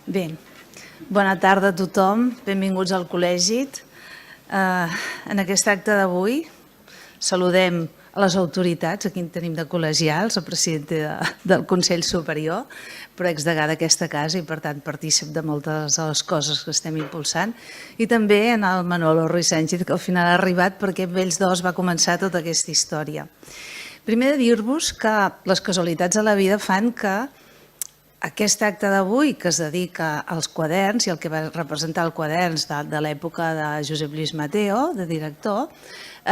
Bé, bona tarda a tothom, benvinguts al col·legi. En aquest acte d'avui saludem a les autoritats, aquí en tenim de col·legials, el president del Consell Superior, però exdegà d'aquesta casa i per tant partícip de moltes de les coses que estem impulsant, i també en el Manolo Ruiz Sánchez, que al final ha arribat perquè amb ells dos va començar tota aquesta història. Primer de dir-vos que les casualitats de la vida fan que aquest acte d'avui, que es dedica als quaderns i el que va representar el Quaderns de l'època de Josep Lluís Mateo, de director,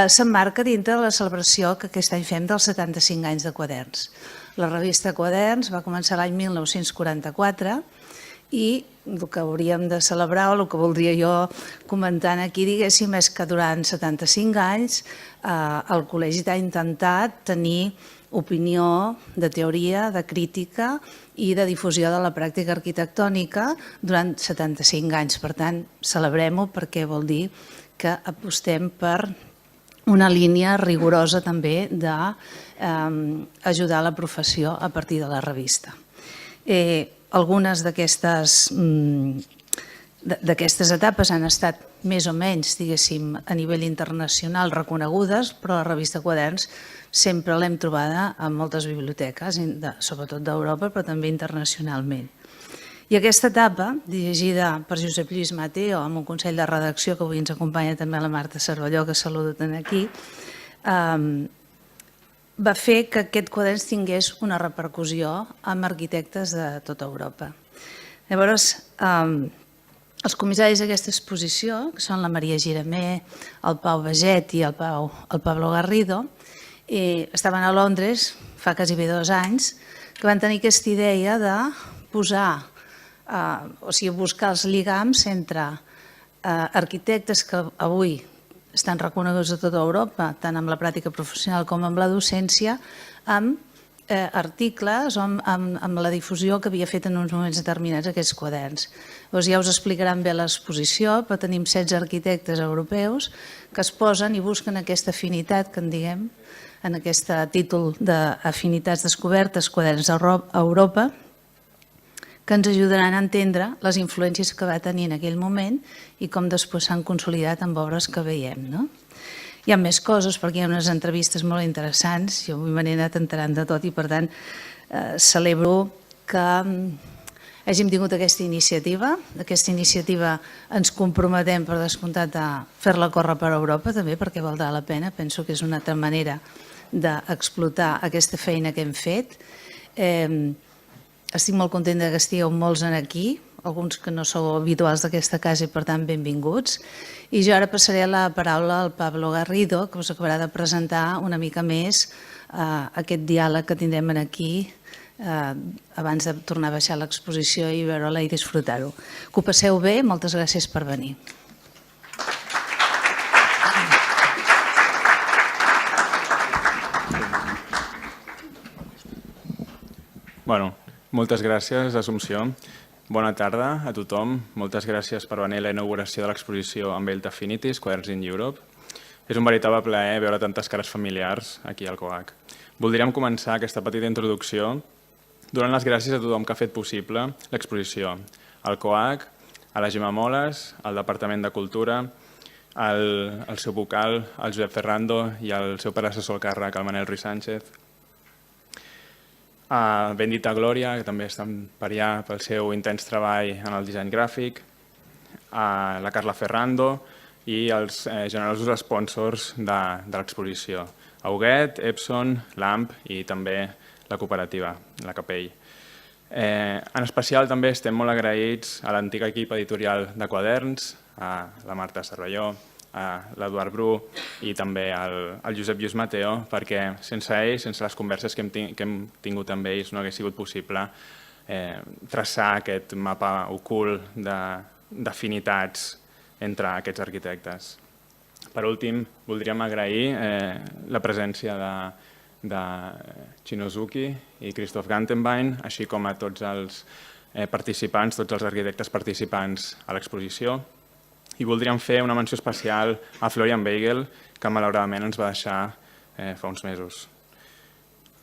s'emmarca dintre de la celebració que aquest any fem dels 75 anys de Quaderns. La revista Quaderns va començar l'any 1944 i el que hauríem de celebrar, o el que voldria jo comentar aquí, diguéssim, és que durant 75 anys el col·legi ha intentat tenir opinió, de teoria, de crítica i de difusió de la pràctica arquitectònica durant 75 anys. Per tant, celebrem-ho perquè vol dir que apostem per una línia rigorosa també d'ajudar la professió a partir de la revista. Algunes d'aquestes etapes han estat més o menys, diguéssim, a nivell internacional reconegudes, però la revista Quaderns sempre l'hem trobada en moltes biblioteques, sobretot d'Europa, però també internacionalment. I aquesta etapa, dirigida per Josep Lluís Mateo, amb un consell de redacció que avui ens acompanya també la Marta Cervelló, que saludo tant aquí, va fer que aquest Quaderns tingués una repercussió amb arquitectes de tota Europa. Llavors, els comissaris d'aquesta exposició, que són la Maria Giramé, el Pau Bajet i el Pablo Garrido, estaven a Londres fa quasi bé 2 anys, que van tenir aquesta idea de posar, o sigui, buscar els lligams entre arquitectes que avui estan reconeguts a tota Europa, tant amb la pràctica professional com amb la docència, amb articles o amb la difusió que havia fet en uns moments determinats aquests quaderns. Llavors ja us explicaran bé l'exposició, però tenim 16 arquitectes europeus que es posen i busquen aquesta afinitat, que en diguem, en aquest títol d'Afinitats descobertes, quaderns d'Europa, que ens ajudaran a entendre les influències que va tenir en aquell moment i com després s'han consolidat amb obres que veiem. Hi ha més coses, perquè hi ha unes entrevistes molt interessants, jo avui me n'he anat enterant de tot i per tant celebro que hàgim tingut aquesta iniciativa. Aquesta iniciativa ens comprometem per descomptat a fer-la córrer per Europa també perquè valdrà la pena, penso que és una altra manera d'explotar aquesta feina que hem fet. Estic molt contenta que estigueu molts aquí, alguns que no sou habituals d'aquesta casa i per tant benvinguts. I jo ara passaré la paraula al Pablo Garrido, que us acabarà de presentar una mica més aquest diàleg que tindrem aquí abans de tornar a baixar l'exposició i veure-la i disfrutar-ho. Que ho passeu bé, moltes gràcies per venir. Moltes gràcies, Assumpció. Bona tarda a tothom. Moltes gràcies per venir a la inauguració de l'exposició Unveiled Affinities, Quaderns in Europe. És un veritable plaer veure tantes cares familiars aquí al COAC. Voldríem començar aquesta petita introducció donant les gràcies a tothom que ha fet possible l'exposició. Al COAC, a la Gemma Moles, al Departament de Cultura, al seu vocal, al Josep Ferrando i al seu predecessor al càrrec, el Emanuel Ruiz Sánchez. A Bendita Glòria, que també està per allà pel seu intens treball en el disseny gràfic, a la Carla Ferrando i els generosos sponsors de l'exposició, Auguet, Epson, Lamp i també la cooperativa, la Capell. En especial també estem molt agraïts a l'antic equip editorial de Quaderns, a la Marta Cervelló, a l'Eduard Bru i també al Josep Lluís Mateo, perquè sense ells, sense les converses que hem tingut amb ells, no hagués sigut possible traçar aquest mapa ocult d'afinitats entre aquests arquitectes. Per últim, voldríem agrair la presència de Cino, Zucchi i Christoph Gantenbein, així com a tots els participants, tots els arquitectes participants a l'exposició. I voldríem fer una menció especial a Florian Beigel, que malauradament ens va deixar fa uns mesos.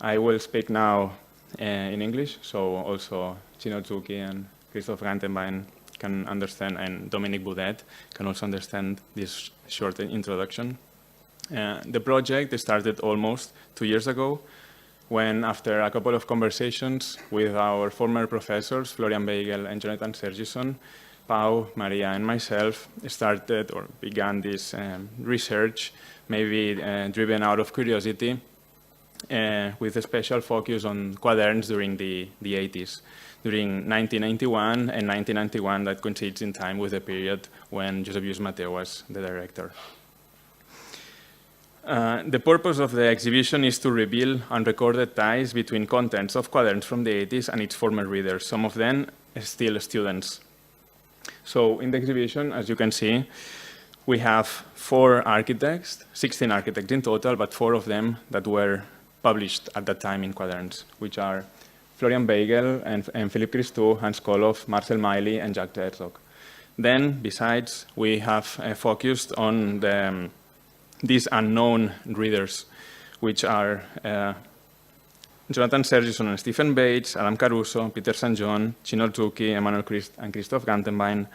I will speak now in English, so also Cino, Zucchi and Christoph Gantenbein can understand, and Dominique Boudet can also understand this short introduction. The project started almost 2 years ago, when after a couple of conversations with our former professors, Florian Beigel and Jonathan Sergison, Pau, Maria, and myself started or began this research, maybe driven out of curiosity, with a special focus on quaderns during the 80s, during 1991 and 1991, that coincides in time with the period when Josep Lluís Mateo was the director. The purpose of the exhibition is to reveal unrecorded ties between contents of quaderns from the 80s and its former readers, some of them still students. So in the exhibition, as you can see, we have 4 architects, 16 architects in total, but 4 of them that were published at that time in Quaderns, which are Florian Beigel and Philippe Christou, Hans Kollhoff, Marcel Meili, and Jacques Herzog. Then, besides, we have focused on these unknown readers, which are Jonathan Sergison and Stephen Bates, Adam Caruso, Peter St. John, Cino Zucchi, Emanuel and Christoph Gantenbein,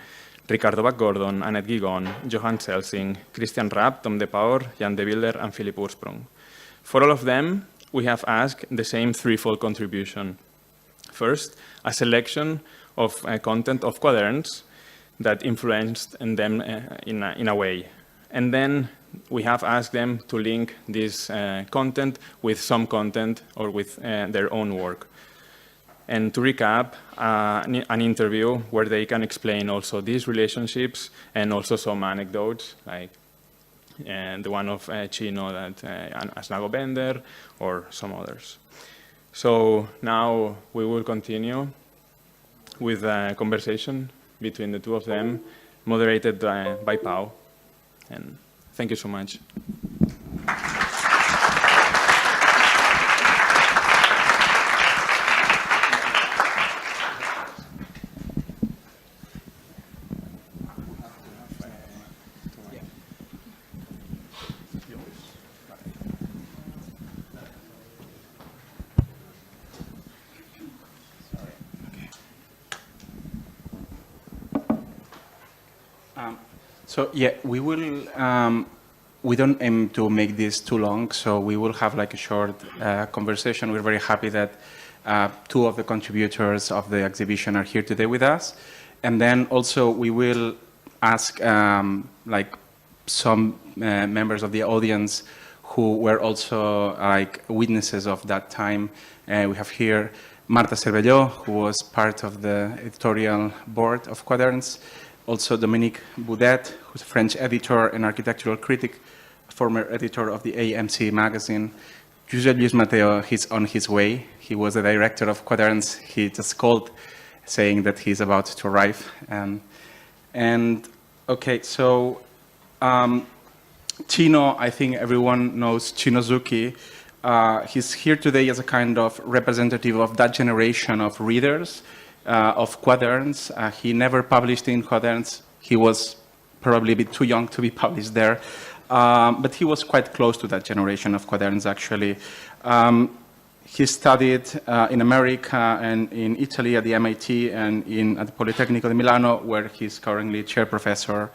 Ricardo Bach-Gordon, Annette Gigon, Johan Celsing, Christian Rapp, Tom de Paor, Jan de Vylder, and Philippe Ursprung. For all of them, we have asked the same threefold contribution. First, a selection of content of quaderns that influenced them in a way. And then we have asked them to link this content with some content or with their own work. And to recap, an interview where they can explain also these relationships and also some anecdotes, like the one of Cino as Nago Bender, or some others. So now we will continue with a conversation between the two of them, moderated by Pau. And thank you so much. So yeah, we will. We don't aim to make this too long, so we will have like a short conversation. We're very happy that 2 of the contributors of the exhibition are here today with us, and then also we will ask like some members of the audience who were also like witnesses of that time. We have here Marta Cervelló, who was part of the editorial board of Quaderns. Also Dominique Boudet, who's a French editor and architectural critic, former editor of the AMC magazine. Josep Lluís Mateo, he's on his way. He was the director of Quaderns. He just called saying that he's about to arrive. And okay, so Cino, I think everyone knows Cino Zucchi. He's here today as a kind of representative of that generation of readers of Quaderns. He never published in Quaderns. He was probably a bit too young to be published there. But he was quite close to that generation of Quaderns, actually. He studied in America and in Italy at the MIT and at the Politecnico di Milano, where he's currently chair professor.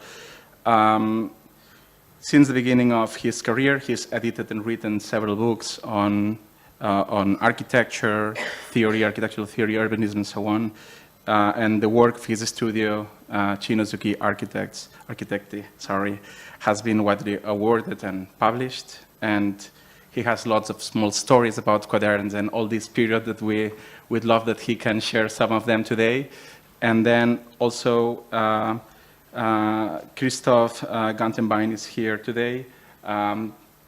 Since the beginning of his career, he's edited and written several books on architecture theory, architectural theory, urbanism, and so on. And the work of his studio, Cino Zucchi Architecti, has been widely awarded and published. And he has lots of small stories about Quaderns and all this period that we'd love that he can share some of them today. And then also Christoph Gantenbein is here today.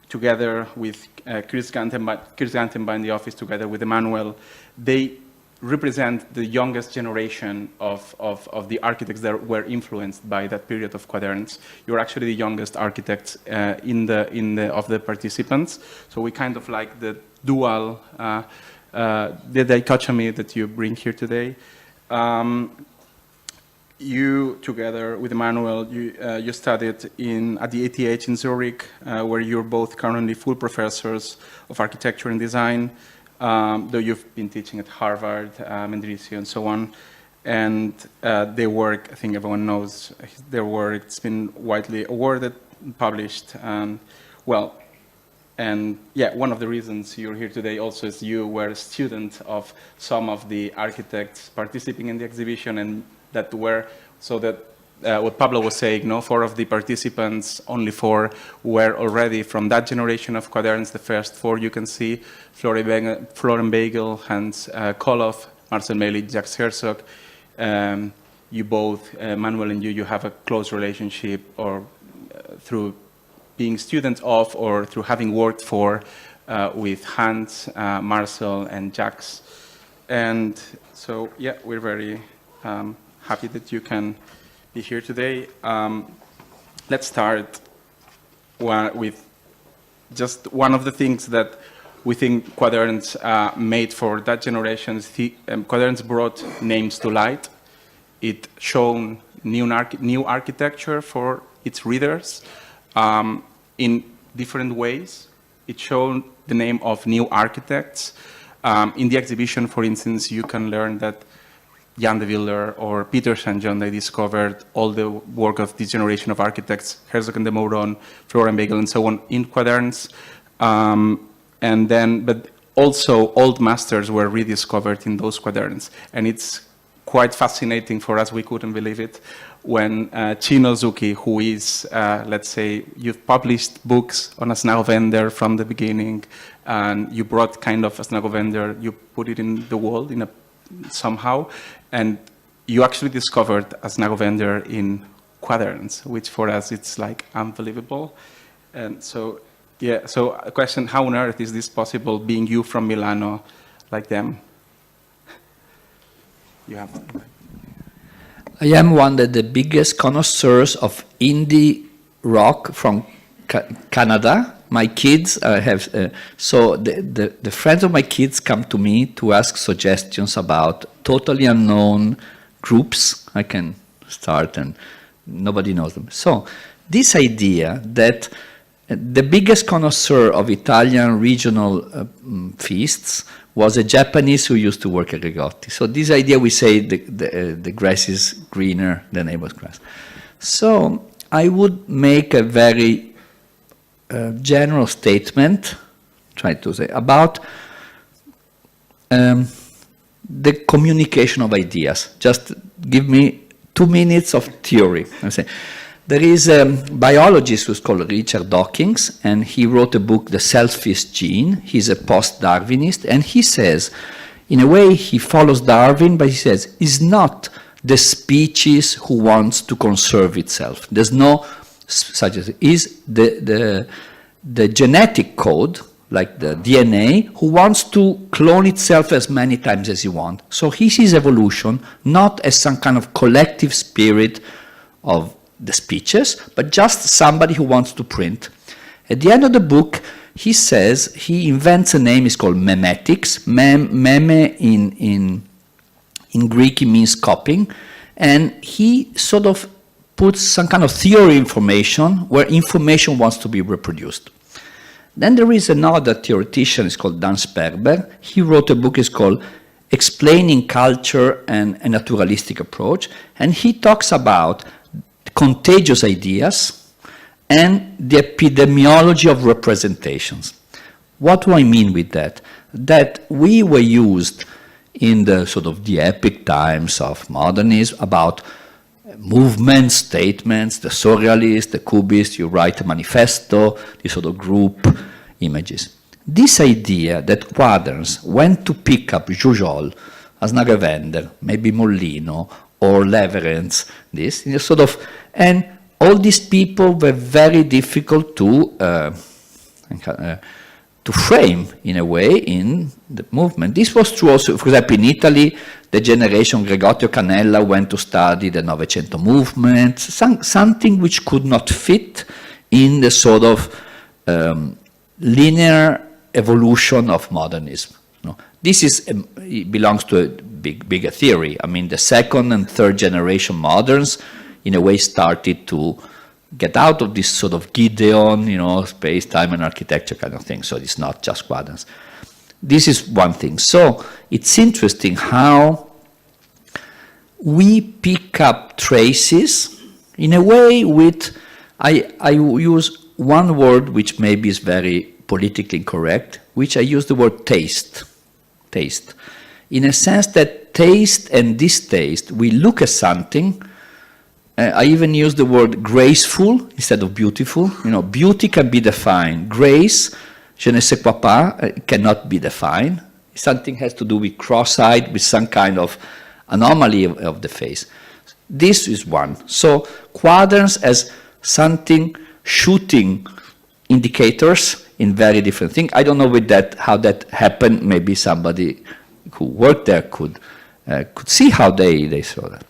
Together with Chris Gantenbein in the office, together with Emanuel, they represent the youngest generation of the architects that were influenced by that period of Quaderns. You're actually the youngest architects of the participants. So we kind of like the dual, the dichotomy that you bring here today. You, together with Emanuel, you studied at the ETH in Zurich, where you're both currently full professors of architecture and design, though you've been teaching at Harvard, Mendrisio, and so on. And their work, I think everyone knows their work. It's been widely awarded, published, and well, and yeah, one of the reasons you're here today also is you were a student of some of the architects participating in the exhibition, and that were, so that what Pablo was saying, no, 4 of the participants, only 4 were already from that generation of Quaderns. The first 4 you can see, Florian Beigel, Hans Kollhoff, Marcel, Meili, Jacques, Herzog. You both, Emanuel and you have a close relationship, or through being students of, or through having worked for, with Hans, Marcel, and Jacques. And so, yeah, we're very happy that you can be here today. Let's start with just one of the things that we think Quaderns made for that generation. Quaderns brought names to light. It shown new architecture for its readers in different ways. It showed the name of new architects. In the exhibition, for instance, you can learn that Jan de Vylder or Peter St. John, they discovered all the work of this generation of architects, Herzog and de Meuron, Florian Beigel, and so on, in Quaderns. And then, but also old masters were rediscovered in those Quaderns. And it's quite fascinating for us, we couldn't believe it, when Cino Zucchi, who is, let's say, you've published books on Asnagowender from the beginning, and you brought kind of Asnagowender, you put it in the wall in a, somehow, and you actually discovered Asnagowender in Quaderns, which for us it's like unbelievable. And so, yeah, so a question, how on earth is this possible, being you from Milano, like them? You have to. I am one of the biggest connoisseurs of indie rock from Canada. My kids have, so the friends of my kids come to me to ask suggestions about totally unknown groups. I can start and nobody knows them. So this idea that the biggest connoisseur of Italian regional feasts was a Japanese who used to work at Rigotti. So this idea, we say the grass is greener than neighbor's grass. So I would make a very general statement, try to say, about the communication of ideas. Just give me 2 minutes of theory. I say, there is a biologist who's called Richard Dawkins, and he wrote a book, The Selfish Gene. He's a post-Darwinist, and he says, in a way, he follows Darwin, but he says, it's not the species who wants to conserve itself. There's no such as is the genetic code, like the DNA, who wants to clone itself as many times as you want. So he sees evolution not as some kind of collective spirit of the speeches, but just somebody who wants to print. At the end of the book, he says, he invents a name, it's called memetics. Meme in Greek it means copying, and he sort of puts some kind of theory information where information wants to be reproduced. Then there is another theoretician, it's called Dan Sperber. He wrote a book, it's called Explaining Culture and a Naturalistic Approach, and he talks about contagious ideas and the epidemiology of representations. What do I mean with that? That we were used in the sort of the epic times of modernism about movements, statements, the surrealists, the cubists, you write a manifesto, these sort of group images. This idea that Quaderns went to pick up Jujol, Asnagowender, maybe Mollino, or Leverance, this sort of, and all these people were very difficult to frame in a way in the movement. This was true also, for example, in Italy, the generation Gregorio Canella went to study the Novecento movement, something which could not fit in the sort of linear evolution of modernism. No. This is it belongs to a bigger theory. I mean, the second and third generation moderns, in a way, started to get out of this sort of Gideon, you know, space, time, and architecture kind of thing. So it's not just Quaderns. This is one thing. So it's interesting how we pick up traces in a way with, I use one word which maybe is very politically incorrect, which I use the word taste. Taste. In a sense that taste and distaste, we look at something. I even use the word graceful instead of beautiful. You know, beauty can be defined. Grace, je ne sais quoi pas, cannot be defined. Something has to do with cross-eyed, with some kind of anomaly of the face. This is one. So Quaderns as something shooting indicators in very different things. I don't know with that how that happened. Maybe somebody who worked there could see how they saw that.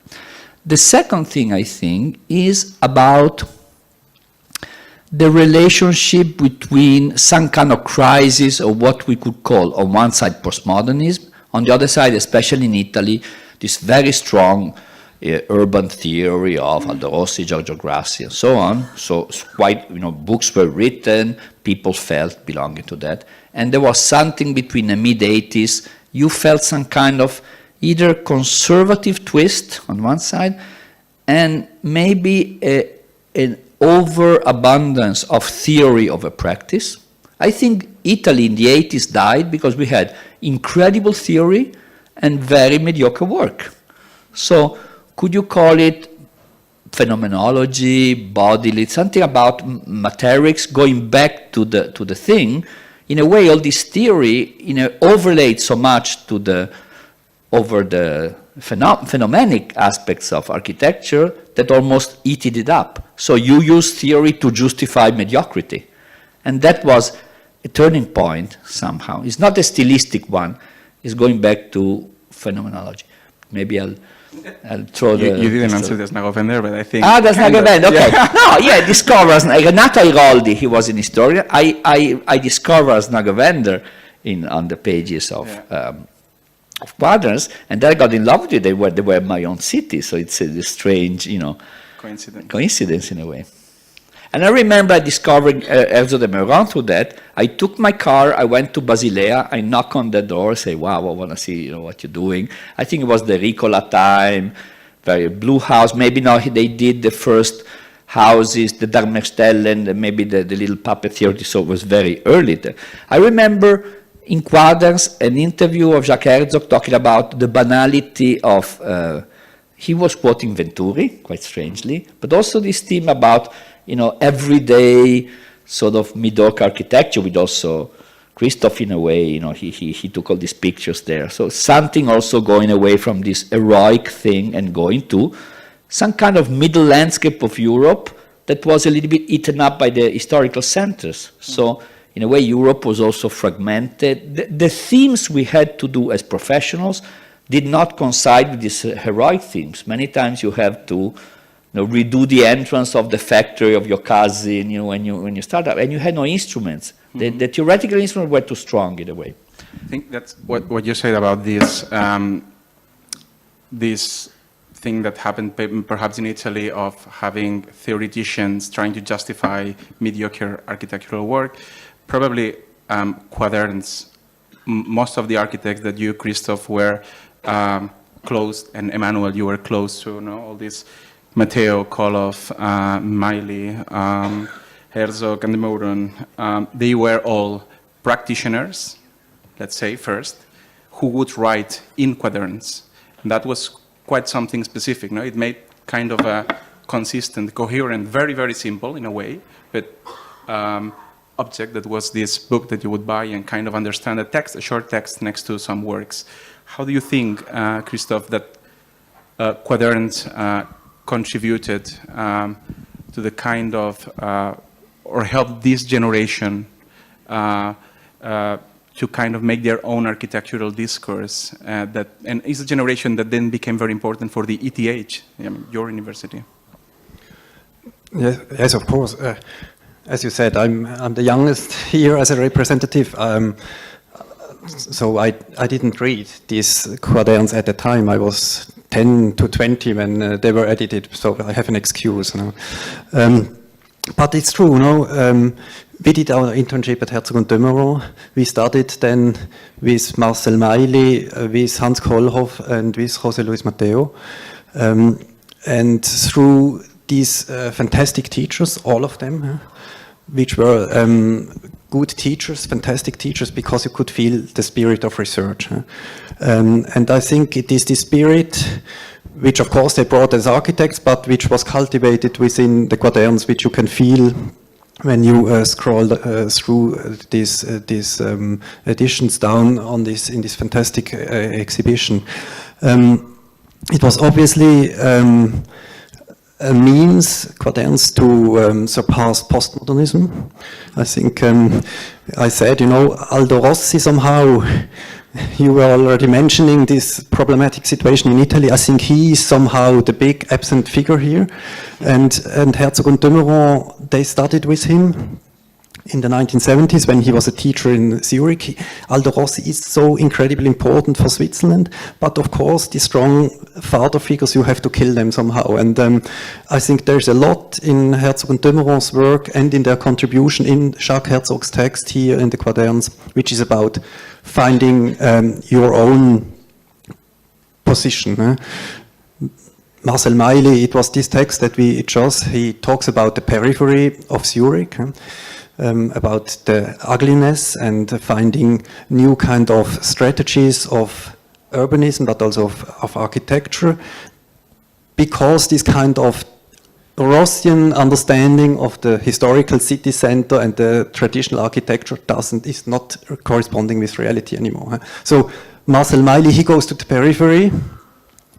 The second thing I think is about the relationship between some kind of crisis or what we could call on one side postmodernism, on the other side, especially in Italy, this very strong urban theory of Aldo Rossi, Giorgio Grassi, and so on. So quite, books were written, people felt belonging to that. And there was something between the mid-80s, you felt some kind of either conservative twist on one side, and maybe an overabundance of theory over practice. I think Italy in the 80s died because we had incredible theory and very mediocre work. So could you call it phenomenology, bodily, something about materics, going back to the thing? In a way, all this theory, overlaid so much over the phenomenon aspects of architecture that almost eated it up. So you use theory to justify mediocrity. And that was a turning point somehow. It's not a stylistic one. It's going back to phenomenology. Maybe I'll throw the... You didn't answer the Snagovender, but I think... That's Snagovender, okay. Yeah. No, discovered Renato Airoldi, he was an historian. I discovered Snagovender on the pages of Quaderns, and then I got in love with it. They were my own city, so it's a strange, coincidence in a way. And I remember discovering Herzog de Meuron through that. I took my car, I went to Basilea, I knock on the door, say, wow, I want to see what you're doing. I think it was the Ricola time, very blue house. Maybe now they did the first houses, the Darmestellen, maybe the little puppet theater, so it was very early there. I remember in Quaderns an interview of Jacques Herzog talking about the banality of, he was quoting Venturi, quite strangely, but also this theme about everyday sort of mediocre architecture, with also Christoph in a way, he took all these pictures there. So something also going away from this heroic thing and going to some kind of middle landscape of Europe that was a little bit eaten up by the historical centers. So in a way, Europe was also fragmented. The themes we had to do as professionals did not coincide with these heroic themes. Many times you have to redo the entrance of the factory of your cousin, when you start up, and you had no instruments. Mm-hmm. The theoretical instruments were too strong in a way. I think that's what you said about this this thing that happened perhaps in Italy of having theoreticians trying to justify mediocre architectural work. Probably Quaderns, most of the architects that you, Christoph, were close, and Emanuel, you were close to, all these Mateo, Kollhoff, Meili, Herzog, and Meuron, they were all practitioners, let's say, first, who would write in Quaderns. And that was quite something specific. It made kind of a consistent, coherent, very, very simple in a way, but object that was this book that you would buy and kind of understand a short text next to some works. How do you think, Christoph, that Quaderns contributed to the kind of, or helped this generation to kind of make their own architectural discourse, and is a generation that then became very important for the ETH, your university? Yes, of course. As you said, I'm the youngest here as a representative. So I didn't read these Quaderns at the time. I was 10 to 20 when they were edited, so I have an excuse. But it's true, we did our internship at Herzog and de Meuron. We started then with Marcel Meili, with Hans Kollhoff, and with Josep Lluís Mateo. And through these fantastic teachers, all of them, which were good teachers, fantastic teachers, because you could feel the spirit of research. And I think it is the spirit which, of course, they brought as architects, but which was cultivated within the Quaderns, which you can feel when you scroll through these editions down on this in this fantastic exhibition. It was obviously a means, Quaderns, to surpass postmodernism. I think I said, Aldo Rossi somehow, you were already mentioning this problematic situation in Italy. I think he is somehow the big absent figure here. And Herzog and de Meuron, they studied with him in the 1970s when he was a teacher in Zurich. Aldo Rossi is so incredibly important for Switzerland, but of course the strong father figures, you have to kill them somehow. And I think there's a lot in Herzog and de Meuron's work and in their contribution in Jacques Herzog's text here in the Quaderns, which is about finding your own position. Marcel Meili, it was this text that we chose. He talks about the periphery of Zurich, about the ugliness and finding new kind of strategies of urbanism, but also of architecture, because this kind of Rossian understanding of the historical city center and the traditional architecture is not corresponding with reality anymore. So Marcel Meili, he goes to the periphery,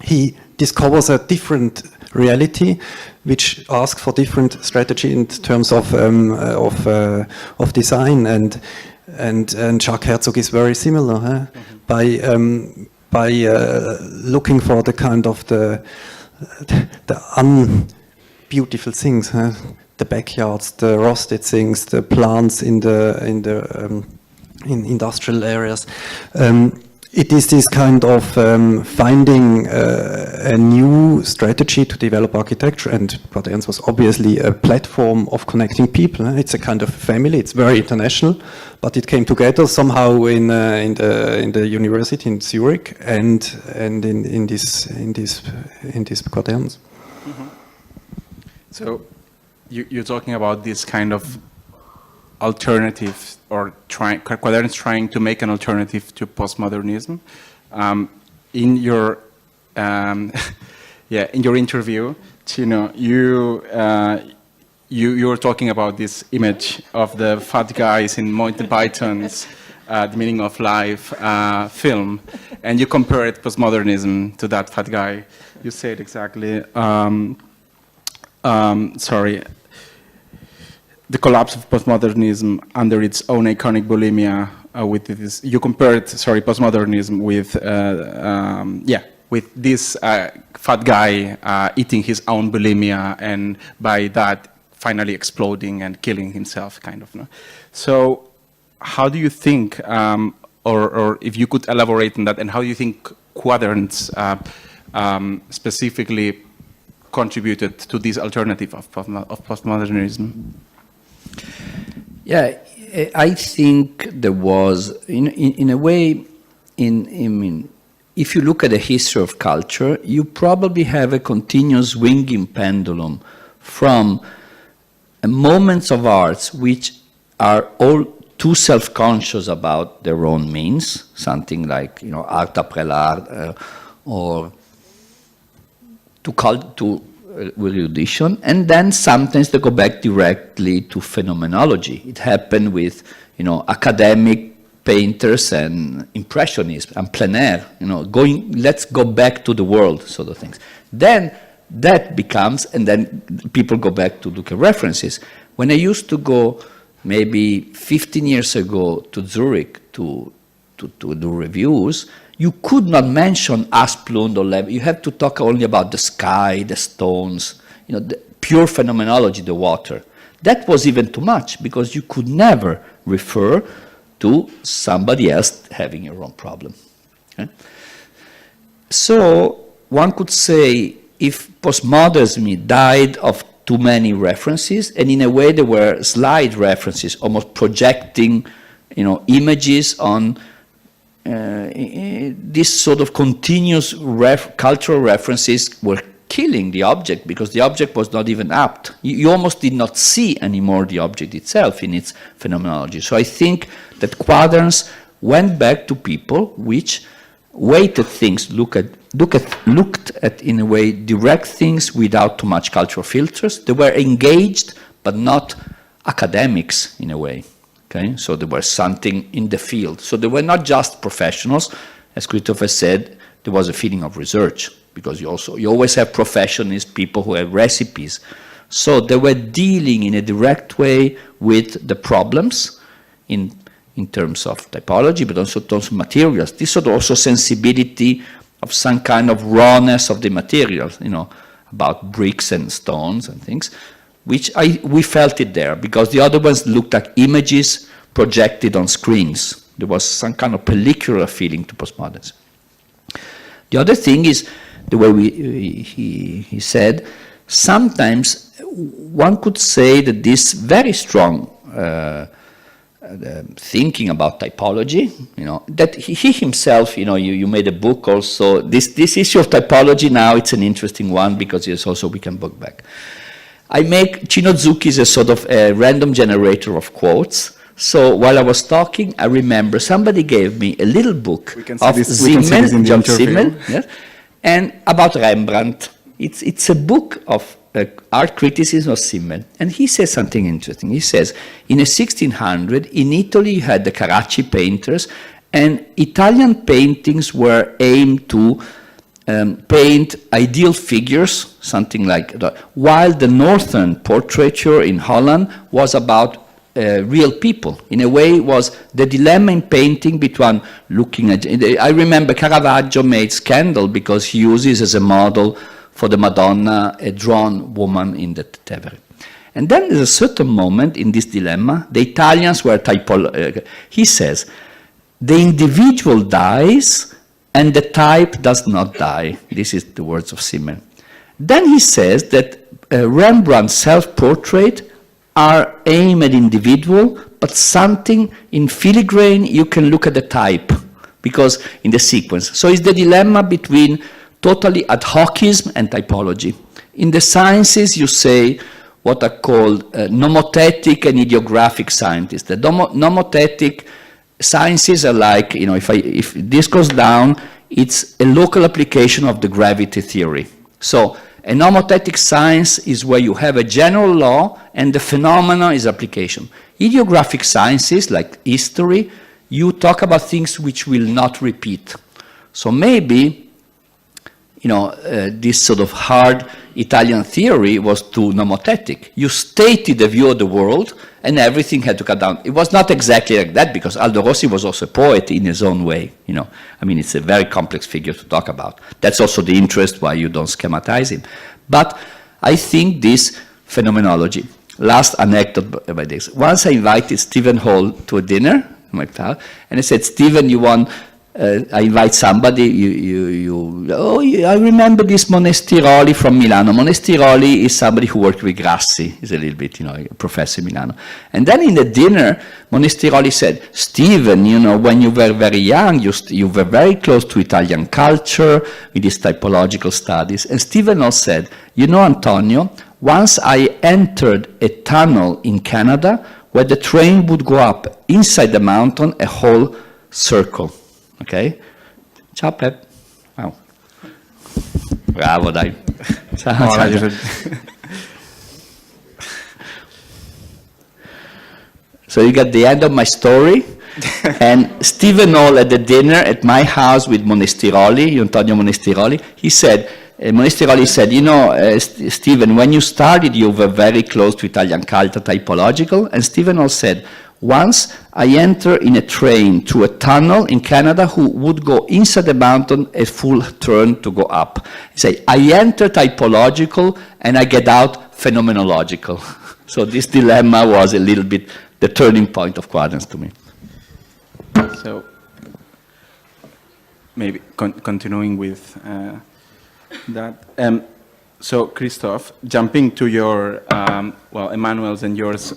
he discovers a different reality, which asks for different strategy in terms of design, and Jacques Herzog is very similar by looking for the kind of the unbeautiful things, the backyards, the rusted things, the plants in industrial areas. It is this kind of finding a new strategy to develop architecture, and Quaderns was obviously a platform of connecting people. It's a kind of family. It's very international, but it came together somehow in the university in Zurich and in this Quaderns. Mm-hmm. So you're talking about this kind of alternative, or Quaderns trying to make an alternative to postmodernism. In your in your interview, Cino, you were talking about this image of the fat guys in Monty Python's The Meaning of Life film, and you compared postmodernism to that fat guy. You said exactly. The collapse of postmodernism under its own iconic bulimia. With this, you compared, postmodernism with this fat guy eating his own bulimia, and by that finally exploding and killing himself, kind of. No? So, how do you think, or if you could elaborate on that, and how do you think Quaderns specifically contributed to this alternative of postmodernism? Yeah, I think there was, in a way, if you look at the history of culture, you probably have a continuous swinging pendulum from moments of arts which are all too self-conscious about their own means, something like, art après l'art, or to erudition, and then sometimes they go back directly to phenomenology. It happened with, academic painters and impressionists and plein air, let's go back to the world, sort of things. Then that becomes, and then people go back to look at references. When I used to go maybe 15 years ago to Zurich to do reviews, you could not mention Asplund or Lev. You have to talk only about the sky, the stones, the pure phenomenology, the water. That was even too much, because you could never refer to somebody else having your own problem. Okay? So one could say, if postmodernism died of too many references, and in a way there were slide references, almost projecting, images on this sort of continuous cultural references were killing the object, because the object was not even apt. You almost did not see anymore the object itself in its phenomenology. So I think that Quaderns went back to people which weighted things, looked at in a way direct things without too much cultural filters. They were engaged, but not academics in a way. Okay, so there was something in the field. So they were not just professionals. As Christoph said, there was a feeling of research, because you always have professionals, people who have recipes. So they were dealing in a direct way with the problems in terms of typology, but also in terms of materials. This sort of also sensibility of some kind of rawness of the materials, about bricks and stones and things, which we felt it there, because the other ones looked like images projected on screens. There was some kind of pellicular feeling to postmodernism. The other thing is, the way he said, sometimes one could say that this very strong thinking about typology, that he himself, you made a book also, this issue of typology now, it's an interesting one, because it's also, we can look back. Cino Zucchi is a sort of a random generator of quotes. So while I was talking, I remember somebody gave me a little book of Simmel, John Simmel, yes, and about Rembrandt. It's a book of art criticism of Simmel. And he says something interesting. He says, in 1600, in Italy, you had the Carracci painters, and Italian paintings were aimed to paint ideal figures, something like that, while the northern portraiture in Holland was about real people. In a way, it was the dilemma in painting between looking at... I remember Caravaggio made scandal because he uses as a model for the Madonna a drawn woman in the Tevere. And then there's a certain moment in this dilemma, the Italians were he says, the individual dies and the type does not die. This is the words of Simmel. Then he says that Rembrandt's self-portrait are aimed at individual, but something in filigrane, you can look at the type, because in the sequence. So it's the dilemma between totally ad hocism and typology. In the sciences, you say what are called nomothetic and ideographic scientists. The nomothetic sciences are like, if this goes down, it's a local application of the gravity theory. So a nomothetic science is where you have a general law and the phenomena is application. Ideographic sciences, like history, you talk about things which will not repeat. So maybe, this sort of hard Italian theory was too nomothetic. You stated the view of the world and everything had to cut down. It was not exactly like that, because Aldo Rossi was also a poet in his own way. It's a very complex figure to talk about. That's also the interest why you don't schematize him. But I think this phenomenology. Last anecdote by this. Once I invited Stephen Hall to a dinner, and I said, Stephen, you want... I invite somebody, I remember this Monestiroli from Milano. Monestiroli is somebody who worked with Grassi, he's a little bit, a professor in Milano. And then in the dinner, Monestiroli said, Stephen, when you were very young, you were very close to Italian culture with these typological studies. And Stephen also said, Antonio, once I entered a tunnel in Canada where the train would go up inside the mountain a whole circle. Ok? Ciao Pep. Wow. Bravo, dai. Ciao. So you got the end of my story. And Stephen Hall at the dinner at my house with Monestiroli, Antonio Monestiroli, he said, Monestiroli said, Stephen, when you started, you were very close to Italian culture, typological. And Stephen Hall said, once I enter in a train through a tunnel in Canada who would go inside the mountain a full turn to go up. He said, I enter typological and I get out phenomenological. So this dilemma was a little bit the turning point of Quaderns to me. So maybe continuing with that. So Christoph, jumping to your, Emanuel's and yours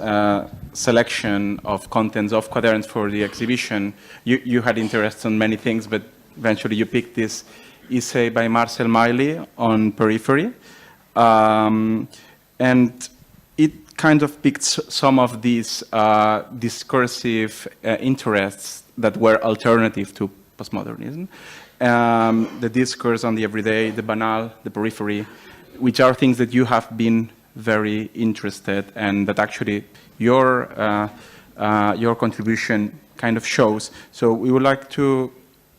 selection of contents of Quaderns for the exhibition. You had interests on many things, but eventually you picked this essay by Marcel Meili on periphery. And it kind of picked some of these discursive interests that were alternative to postmodernism. The discourse on the everyday, the banal, the periphery, which are things that you have been very interested and that actually your contribution kind of shows. So we would like to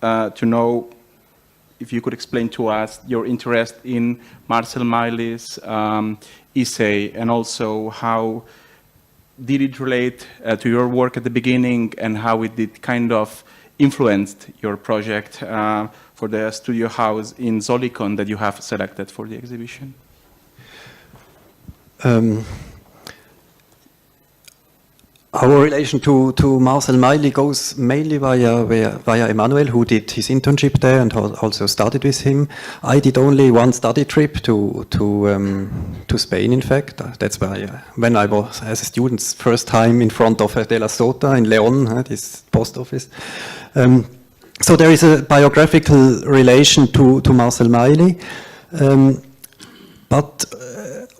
know if you could explain to us your interest in Marcel Meili's essay, and also how did it relate to your work at the beginning, and how it did kind of influenced your project for the studio house in Zolikon that you have selected for the exhibition? Our relation to Marcel Meili goes mainly via Emanuel, who did his internship there and also studied with him. I did only one study trip to Spain, in fact. That's why when I was as a student, first time in front of De La Sota in León, this post office. So there is a biographical relation to Marcel Meili, but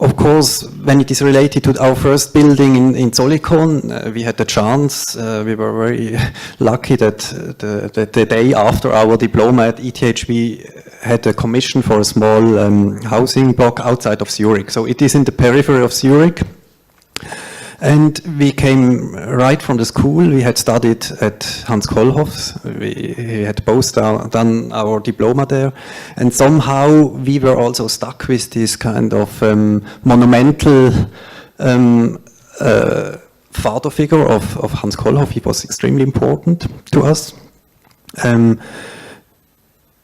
of course, when it is related to our first building in Zolikon, we had the chance, we were very lucky that the day after our diploma at ETH, we had a commission for a small housing block outside of Zurich. So it is in the periphery of Zurich. And we came right from the school. We had studied at Hans Kollhoff's. We had both done our diploma there. And somehow we were also stuck with this kind of monumental father figure of Hans Kollhoff. He was extremely important to us.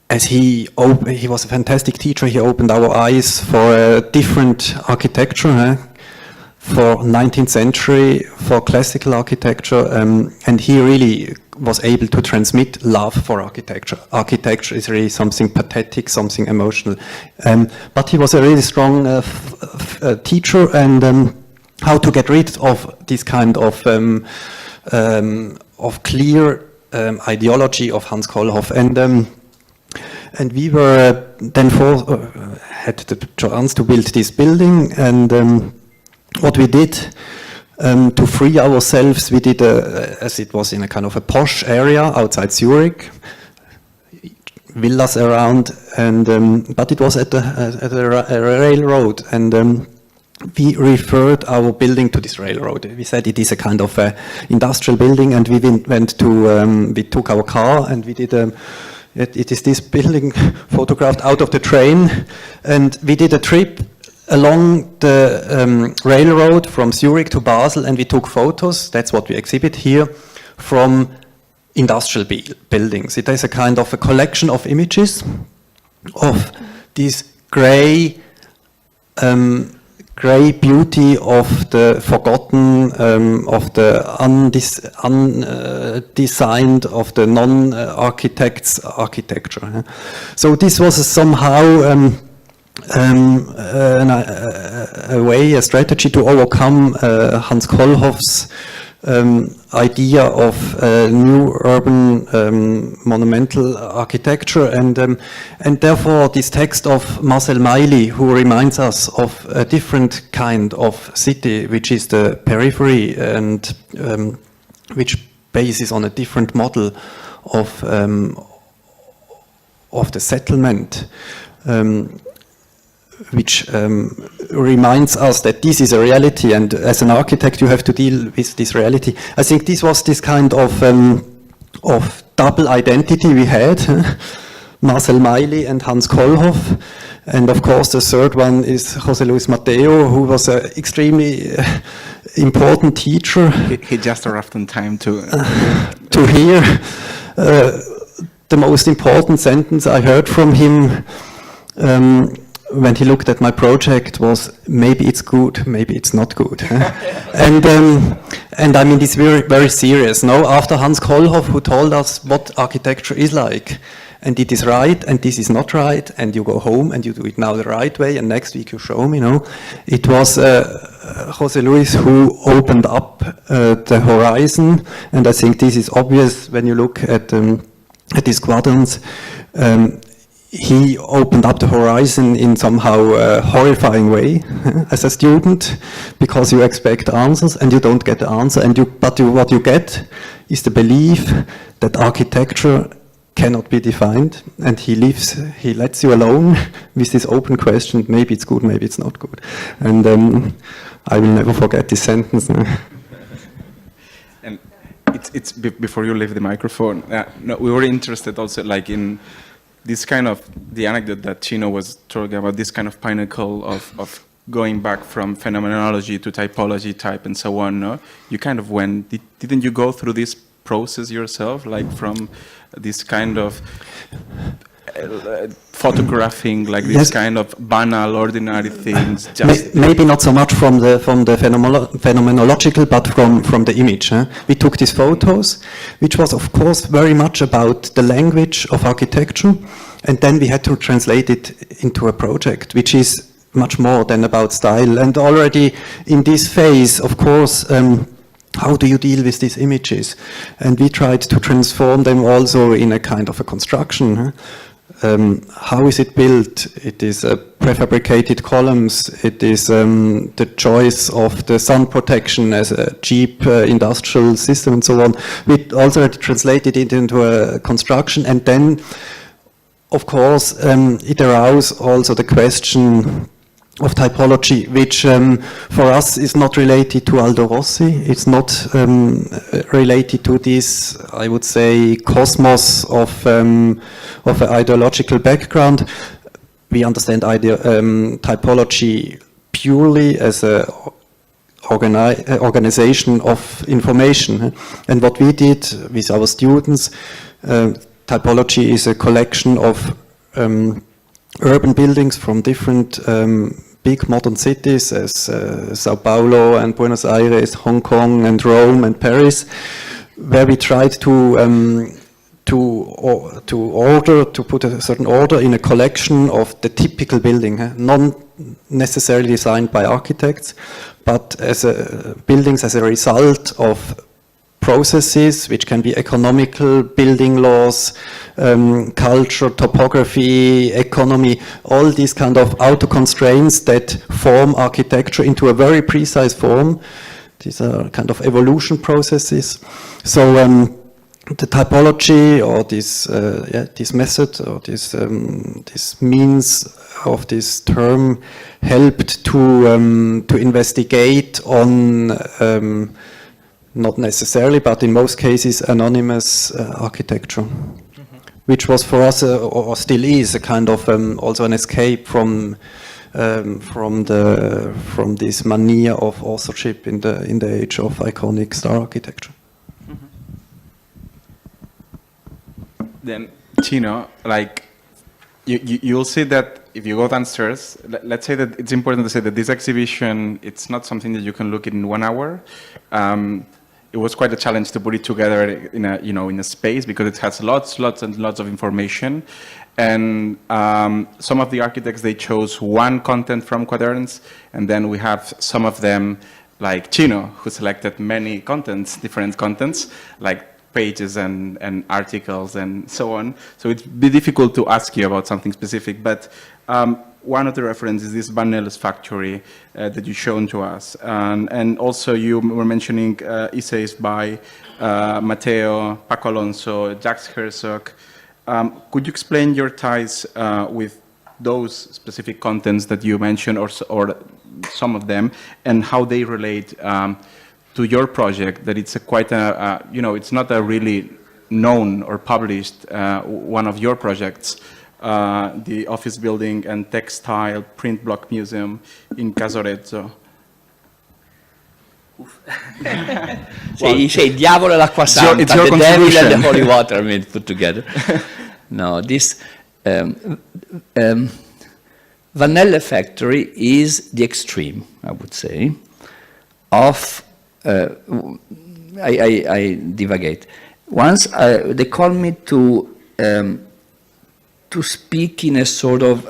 As he was a fantastic teacher, he opened our eyes for a different architecture, for 19th century, for classical architecture, and he really was able to transmit love for architecture. Architecture is really something pathetic, something emotional. But he was a really strong teacher, and how to get rid of this kind of clear ideology of Hans Kollhoff. And we were then had the chance to build this building, and what we did to free ourselves, we did, as it was in a kind of a posh area outside Zurich, villas around, and but it was at a railroad, and we referred our building to this railroad. We said it is a kind of industrial building, and we went to, we took our car and we did it is this building photographed out of the train, and we did a trip along the railroad from Zurich to Basel, and we took photos. That's what we exhibit here from industrial buildings. It is a kind of a collection of images of this grey beauty of the forgotten, of the undesigned, of the non-architect's architecture. So this was somehow a strategy to overcome Hans Kollhoff's idea of new urban monumental architecture, and therefore this text of Marcel Meili, who reminds us of a different kind of city, which is the periphery, and which bases on a different model of the settlement. Which reminds us that this is a reality, and as an architect you have to deal with this reality. I think this was this kind of double identity we had, Marcel Meili and Hans Kollhoff, and of course the third one is Josep Lluís Mateo, who was an extremely important teacher. He just arrived on time to hear the most important sentence I heard from him when he looked at my project was, maybe it's good, maybe it's not good. And I mean, it's very, very serious. No, after Hans Kollhoff, who told us what architecture is like, and it is right, and this is not right, and you go home and you do it now the right way, and next week you show me, It was Josep Lluís who opened up the horizon, and I think this is obvious when you look at these quadrants. He opened up the horizon in somehow horrifying way as a student, because you expect answers and you don't get the answer, but what you get is the belief that architecture cannot be defined, and he lets you alone with this open question, maybe it's good, maybe it's not good. And I will never forget this sentence. And it's before you leave the microphone, no, we were interested also like in this kind of, the anecdote that Cino was talking about, this kind of pinnacle of going back from phenomenology to typology, type, and so on. No? You kind of went, didn't you go through this process yourself, like from this kind of photographing, like this yes. kind of banal, ordinary things? Just maybe not so much from the phenomenological, but from the image. We took these photos, which was of course very much about the language of architecture, and then we had to translate it into a project, which is much more than about style. And already in this phase, of course, how do you deal with these images? And we tried to transform them also in a kind of a construction. How is it built? It is prefabricated columns. It is the choice of the sun protection as a cheap industrial system and so on. We also translated it into a construction, and then, of course, it aroused also the question of typology, which for us is not related to Aldo Rossi. It's not related to this, I would say, cosmos of an ideological background. We understand typology purely as a organization of information. And what we did with our students, typology is a collection of urban buildings from different big modern cities as Sao Paulo and Buenos Aires, Hong Kong and Rome and Paris, where we tried to put a certain order in a collection of the typical building, not necessarily designed by architects, but as buildings as a result of processes, which can be economical, building laws, culture, topography, economy, all these kind of outer constraints that form architecture into a very precise form. These are kind of evolution processes. So the typology, or this method, or this means of this term, helped to investigate on not necessarily, but in most cases, anonymous architecture, which was for us, or still is, a kind of also an escape from this mania of authorship in the age of iconic star architecture. Then, Cino, like you'll see that if you go downstairs, let's say that it's important to say that this exhibition, it's not something that you can look at in 1 hour. It was quite a challenge to put it together in a space, because it has lots and lots of information. And some of the architects, they chose one content from Quaderns, and then we have some of them, like Cino, who selected many contents, different contents, like pages and articles and so on. So it's be difficult to ask you about something specific, but one of the references is this Van Nelles factory that you've shown to us. And also you were mentioning essays by Mateo, Paco Alonso, Jacques Herzog. Could you explain your ties with those specific contents that you mentioned, or some of them, and how they relate to your project? That it's it's not a really known or published one of your projects, the office building and textile print block museum in Casorezzo. C'è il diavolo e l'acqua santa, it's your the devil and the contribution. holy water, put together. No, this Van Nelles factory is the extreme, I would say, of I divagate. Once they called me to to speak in a sort of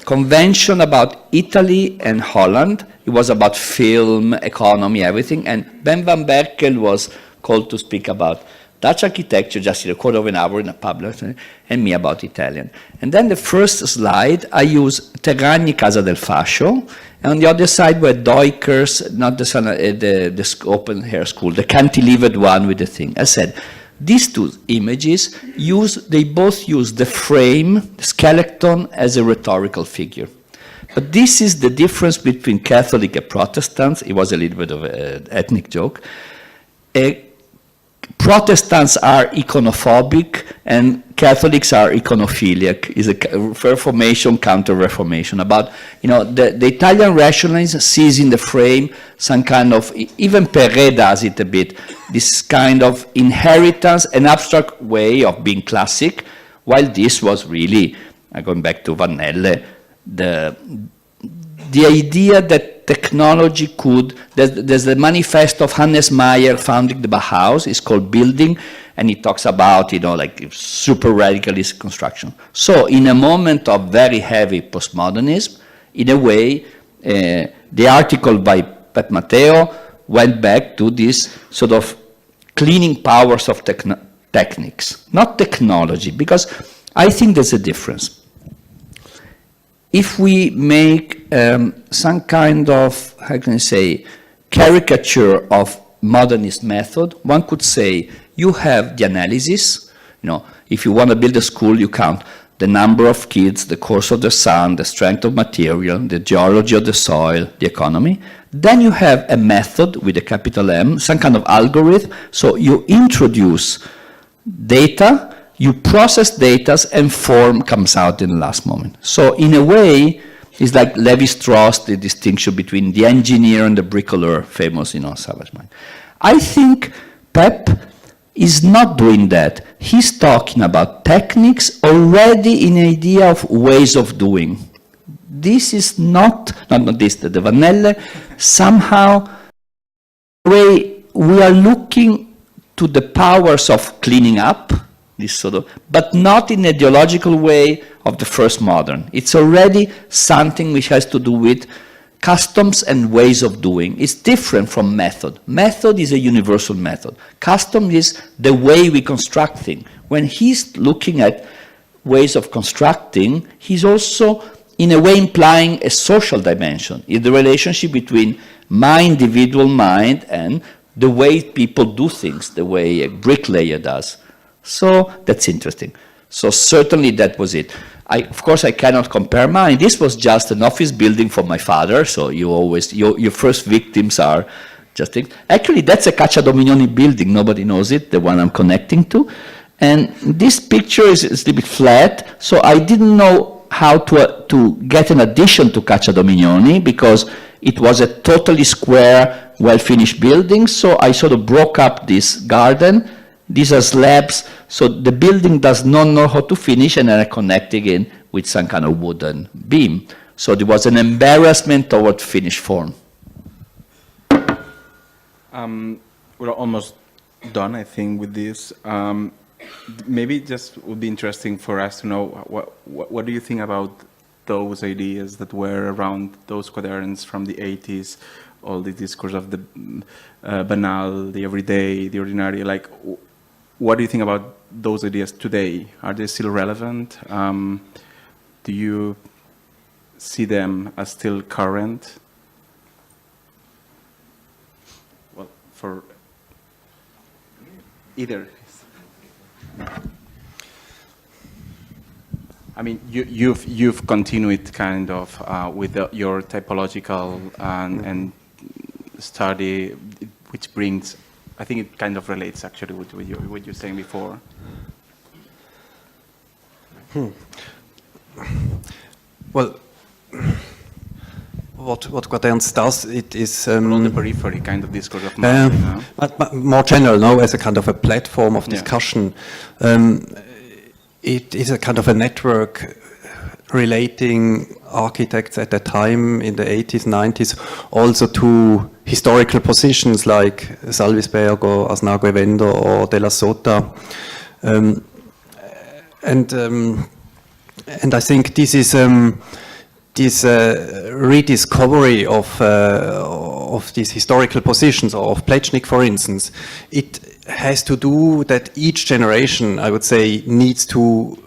convention about Italy and Holland. It was about film, economy, everything. And Ben van Berkel was called to speak about Dutch architecture, just in a quarter of an hour in a public, and me about Italian. And then the first slide, I use Terragni, Casa del Fascio, and on the other side were Duikers, not the open hair school, the cantilevered one with the thing. I said, these two images, they both use the frame, the skeleton, as a rhetorical figure. But this is the difference between Catholic and Protestants. It was a little bit of an ethnic joke. Protestants are iconophobic and Catholics are iconophiliac. Is a Reformation, counter-Reformation. About, the Italian rationalism sees in the frame some kind of, even Perret does it a bit, this kind of inheritance, an abstract way of being classic, while this was really, going back to Vanelle, the idea that technology could, there's the manifesto of Hannes Meyer founding the Bauhaus, it's called Building, and he talks about, like super radicalist construction. So in a moment of very heavy postmodernism, in a way, the article by Pep Mateo went back to this sort of cleaning powers of techniques, not technology, because I think there's a difference. If we make some kind of, how can I say, caricature of modernist method, one could say you have the analysis, if you want to build a school, you count the number of kids, the course of the sun, the strength of material, the geology of the soil, the economy. Then you have a method with a capital M, some kind of algorithm. So you introduce data, you process data, and form comes out in the last moment. So in a way, it's like Levi-Strauss, the distinction between the engineer and the bricklayer, famous, Savage Mind. I think Pep is not doing that. He's talking about techniques already in idea of ways of doing. This is not this, the Vanelle, somehow, we are looking to the powers of cleaning up, this sort of, but not in an ideological way of the first modern. It's already something which has to do with customs and ways of doing. It's different from method. Method is a universal method. Custom is the way we construct things. When he's looking at ways of constructing, he's also, in a way, implying a social dimension in the relationship between my individual mind and the way people do things, the way a bricklayer does. So that's interesting. So certainly that was it. Of course, I cannot compare mine. This was just an office building for my father, so you always, your first victims are just things. Actually, that's a Cacciadominioni building. Nobody knows it, the one I'm connecting to. And this picture is a little bit flat, so I didn't know how to get an addition to Cacciadominioni because it was a totally square, well-finished building, so I sort of broke up this garden. These are slabs, so the building does not know how to finish, and then I connected in with some kind of wooden beam. So there was an embarrassment toward finished form. We're almost done, I think, with this. Maybe just would be interesting for us to know what do you think about those ideas that were around those quaderns from the 80s, all the discourse of the banal, the everyday, the ordinary, like. What do you think about those ideas today? Are they still relevant? Do you see them as still current? Well, for either. I mean, you've continued kind of with your typological and study, which brings. I think it kind of relates actually with what you're saying before. Well, what Quaderns does, it is on the periphery kind of discourse of mind, but more general, no, as a kind of a platform of discussion. It is a kind of a network relating architects at the time in the 80s, 90s, also to historical positions like Salvisberg or Asnago Evendo and I think this is this rediscovery of these historical positions, or of Plečnik, for instance. It has to do that each generation, I would say, needs to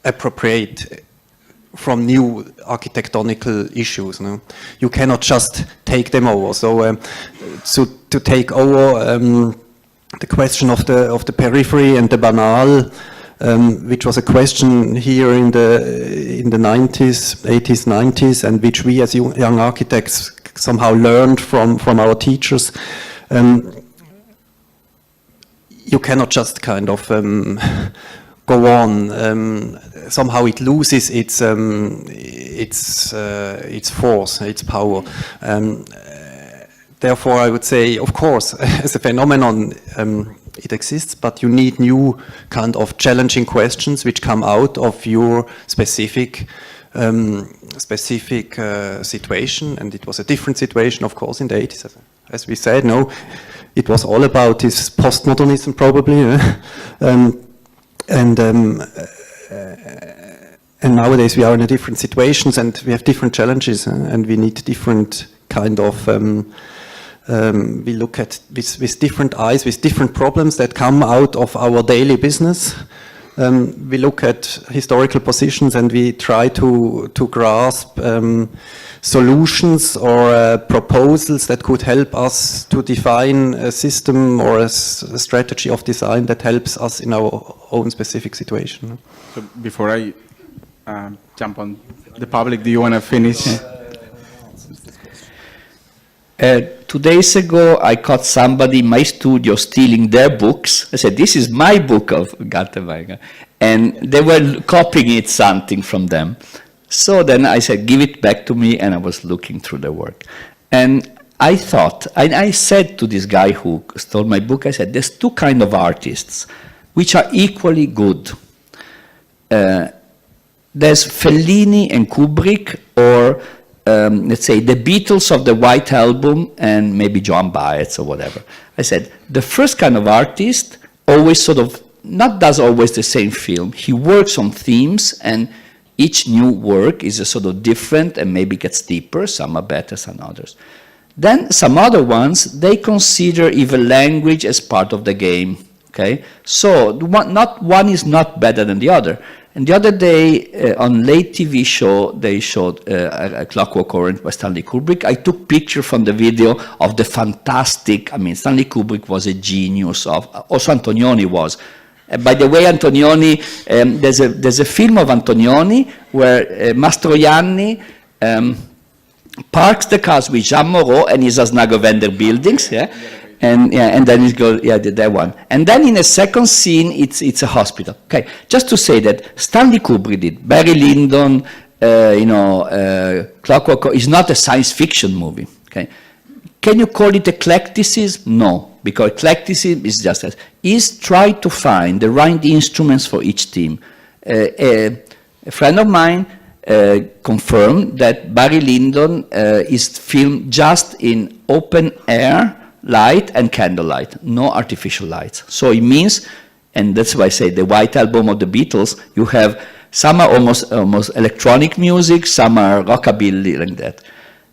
appropriate from new architectonical issues. No? You cannot just take them over. So to take over the question of the periphery and the banal, which was a question here in the 90s, 80s, 90s, and which we as young architects somehow learned from our teachers. You cannot just kind of go on. Somehow it loses its force, its power. Therefore, I would say, of course, as a phenomenon, it exists, but you need new kind of challenging questions which come out of your specific situation, and it was a different situation, of course, in the 80s. As we said, no, it was all about this postmodernism, probably, and nowadays we are in a different situations, and we have different challenges, and we need different kind of. We look at with different eyes, with different problems that come out of our daily business. We look at historical positions and we try to grasp solutions or proposals that could help us to define a system or a strategy of design that helps us in our own specific situation. So before I jump on the public, do you want to finish? 2 days ago, I caught somebody in my studio stealing their books. I said, "This is my book of Gantenbein," and they were copying it something from them. So then I said, "Give it back to me," and I was looking through the work. And I thought, I said to this guy who stole my book, I said, "There's two kinds of artists which are equally good. There's Fellini and Kubrick, or let's say the Beatles of the White Album and maybe Joan Baez or whatever." I said, the first kind of artist always sort of, not does always the same film. He works on themes, and each new work is a sort of different and maybe gets deeper. Some are better, some others. Then some other ones, they consider even language as part of the game. Okay, so one is not better than the other. And the other day, on late TV show, they showed a Clockwork Orange by Stanley Kubrick. I took picture from the video of the fantastic, Stanley Kubrick was a genius, also Antonioni was. By the way, Antonioni, there's a film of Antonioni where Mastroianni parks the cars with Jean Moreau and his Asnago-Vender buildings, yeah? And then it goes, that one. And then in a second scene, it's a hospital. Okay, just to say that Stanley Kubrick did, Barry Lyndon, Clockwork is not a science fiction movie. Okay, can you call it eclecticism? No, because eclecticism is just that. Is try to find the right instruments for each theme. A friend of mine confirmed that Barry Lyndon is filmed just in open air light and candlelight, no artificial lights. So it means, and that's why I say the White Album of the Beatles, you have, some are almost electronic music, some are rockabilly, like that.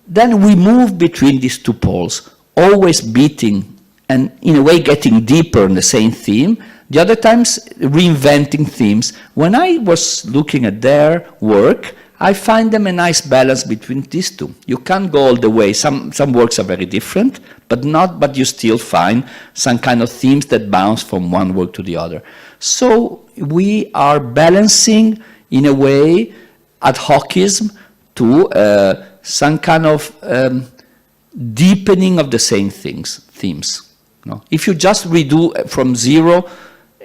Then we move between these two poles, always beating and in a way getting deeper in the same theme, the other times reinventing themes. When I was looking at their work, I find them a nice balance between these two. You can't go all the way. Some works are very different, but you still find some kind of themes that bounce from one work to the other. So we are balancing, in a way, ad hocism to some kind of deepening of the same themes. No? If you just redo from zero,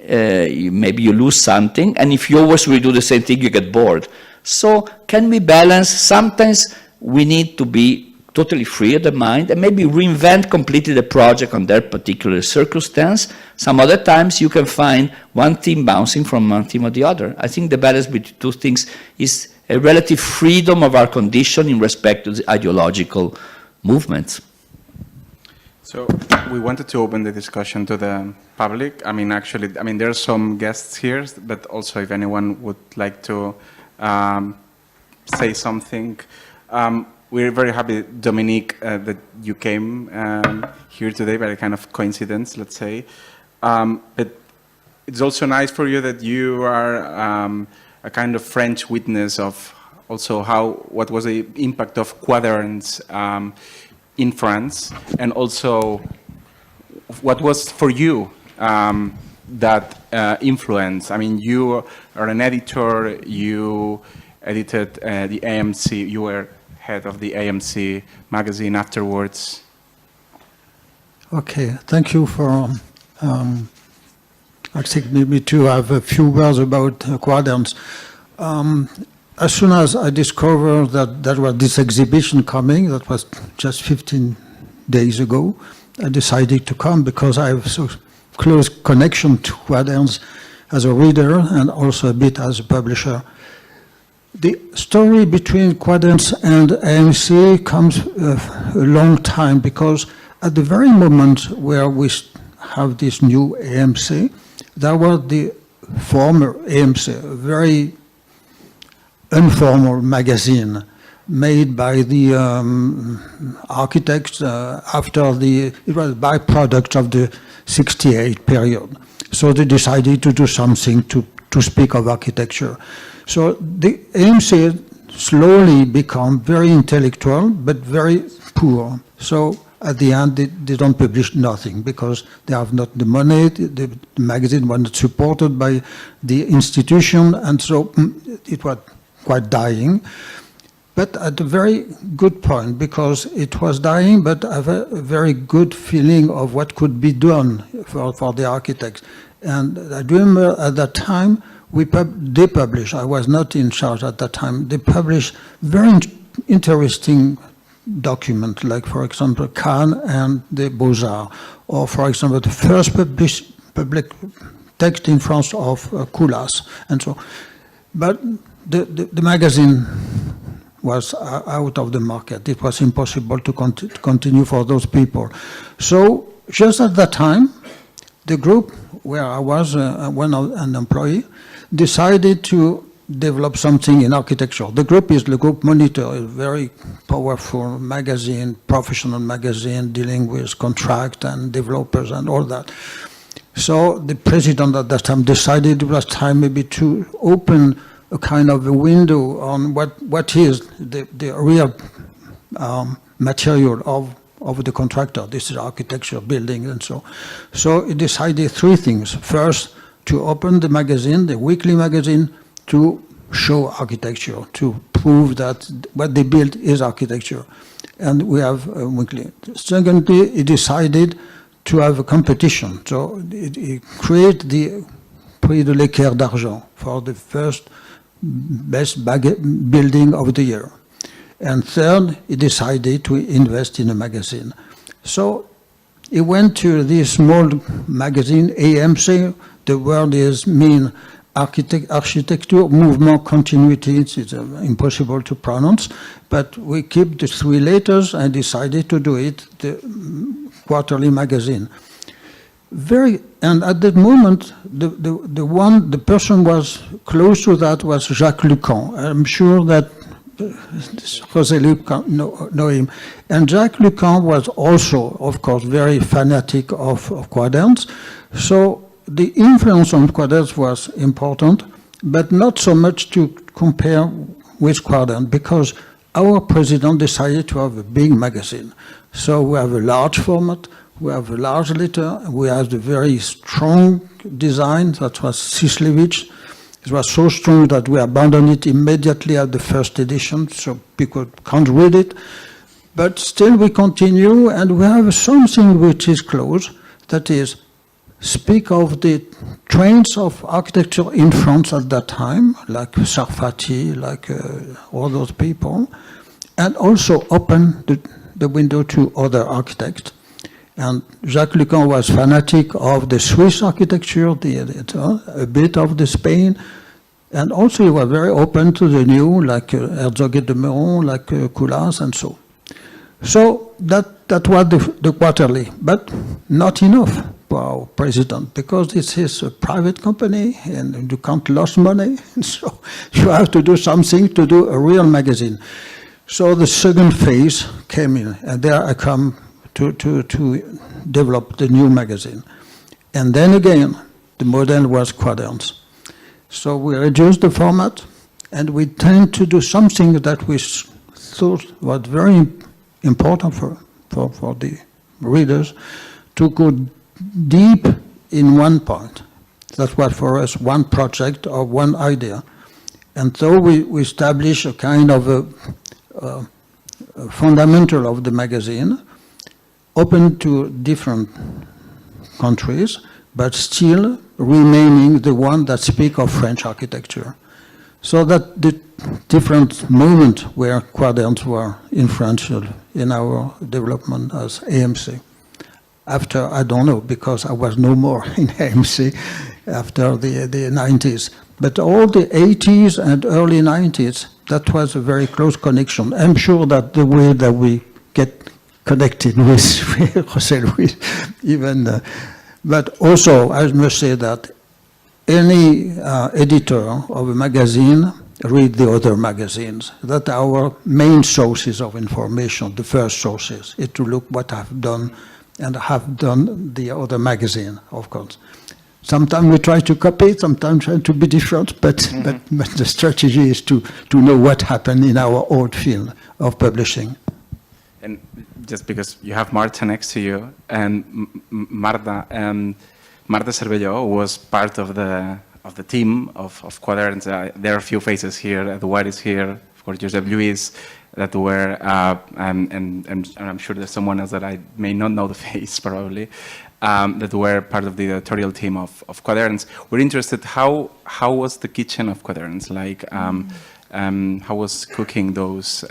maybe you lose something, and if you always redo the same thing, you get bored. So can we balance? Sometimes we need to be totally free of the mind and maybe reinvent completely the project on their particular circumstance. Some other times you can find one theme bouncing from one theme or the other. I think the balance between two things is a relative freedom of our condition in respect to the ideological movements. So we wanted to open the discussion to the public. I mean, actually, there are some guests here, but also if anyone would like to say something. We're very happy, Dominique, that you came here today by a kind of coincidence, let's say. But it's also nice for you that you are a kind of French witness of also what was the impact of Quaderns in France, and also what was for you that influence. I mean, you are an editor, you edited the AMC, you were head of the AMC magazine afterwards. Okay, thank you for asking me to have a few words about Quaderns. As soon as I discovered that there was this exhibition coming, that was just 15 days ago, I decided to come because I have so close connection to Quaderns as a reader and also a bit as a publisher. The story between Quaderns and AMC comes a long time, because at the very moment where we have this new AMC, there was the former AMC, a very informal magazine made by the architects after it was a byproduct of the 68 period. So they decided to do something to speak of architecture. So the AMC slowly become very intellectual, but very poor. So at the end, they don't publish nothing because they have not the money. The magazine was not supported by the institution, and so it was quite dying. But at a very good point, because it was dying, but I have a very good feeling of what could be done for the architects. And I remember at that time, they published, I was not in charge at that time, they published very interesting documents, like, for example, Cannes and the Beaux-Arts, or, for example, the first public text in France of Kollhoff, and so. But the magazine was out of the market. It was impossible to continue for those people. So just at that time, the group where I was an employee decided to develop something in architecture. The group is the Group Monitor, a very powerful magazine, professional magazine dealing with contract and developers and all that. So the president at that time decided it was time maybe to open a kind of a window on what is the real material of the contractor. This is architecture, building, and so. So he decided three things. First, to open the magazine, the weekly magazine, to show architecture, to prove that what they build is architecture. And we have a weekly. Secondly, he decided to have a competition. So he created the Prix de l'Équerre d'Argent for the first best building of the year. And third, he decided to invest in a magazine. So he went to this small magazine, AMC. The word mean architecture, movement, continuity. It's impossible to pronounce, but we keep the three letters and decided to do it, the quarterly magazine. And at that moment, the person was close to that was Jacques Lucan. I'm sure that José Lucan know him. And Jacques Lucan was also, of course, very fanatic of Quaderns. So the influence on Quaderns was important, but not so much to compare with Quaderns, because our president decided to have a big magazine. So we have a large format, we have a large letter, we have the very strong design that was Sislevich. It was so strong that we abandoned it immediately at the first edition, so people can't read it. But still we continue, and we have something which is close, that is, speak of the trends of architecture in France at that time, like Sarfati, like all those people, and also open the window to other architects. And Jacques Lucan was fanatic of the Swiss architecture, a bit of the Spain, and also he was very open to the new, like Herzog et de Meuron, like Kollhoff, and so. So that was the quarterly, but not enough for our president, because this is a private company and you can't lose money. So you have to do something to do a real magazine. So the second phase came in, and there I come to develop the new magazine. And then again, the model was Quaderns. So we reduced the format, and we tend to do something that we thought was very important for the readers, to go deep in one point. That was for us one project or one idea. And so we established a kind of a fundamental of the magazine, open to different countries, but still remaining the one that speak of French architecture. So that the different moments where Quaderns were influential in our development as AMC. After, I don't know, because I was no more in AMC after the 90s. But all the 80s and early 90s, that was a very close connection. I'm sure that the way that we get connected with Josep Lluís, even, but also I must say that any editor of a magazine read the other magazines. That our main sources of information, the first sources, is to look what I've done and have done the other magazine, of course. Sometimes we try to copy, sometimes try to be different, but the strategy is to know what happened in our old field of publishing. And just because you have Marta next to you, and Marta Cervelló was part of the team of Quaderns. There are a few faces here. Eduard is here, of course, Josep Lluís, that were, and I'm sure there's someone else that I may not know the face, probably, that were part of the editorial team of Quaderns. We're interested, how was the kitchen of Quaderns? Like, how was cooking those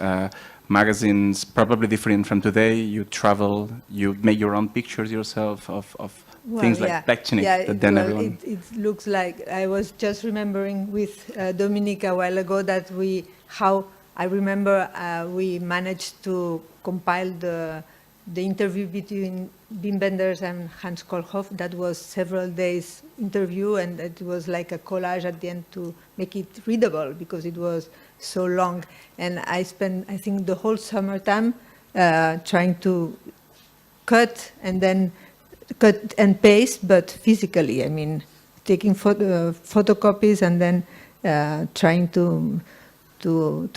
magazines? Probably different from today. You travel, you make your own pictures yourself of things like Plechennik, that then everyone... It looks like, I was just remembering with Dominic a while ago that how I remember we managed to compile the interview between Wim Wenders and Hans Kollhoff. That was several days interview, and it was like a collage at the end to make it readable because it was so long. And I spent, I think, the whole summertime trying to cut and paste, but physically. I mean, taking photocopies and then trying to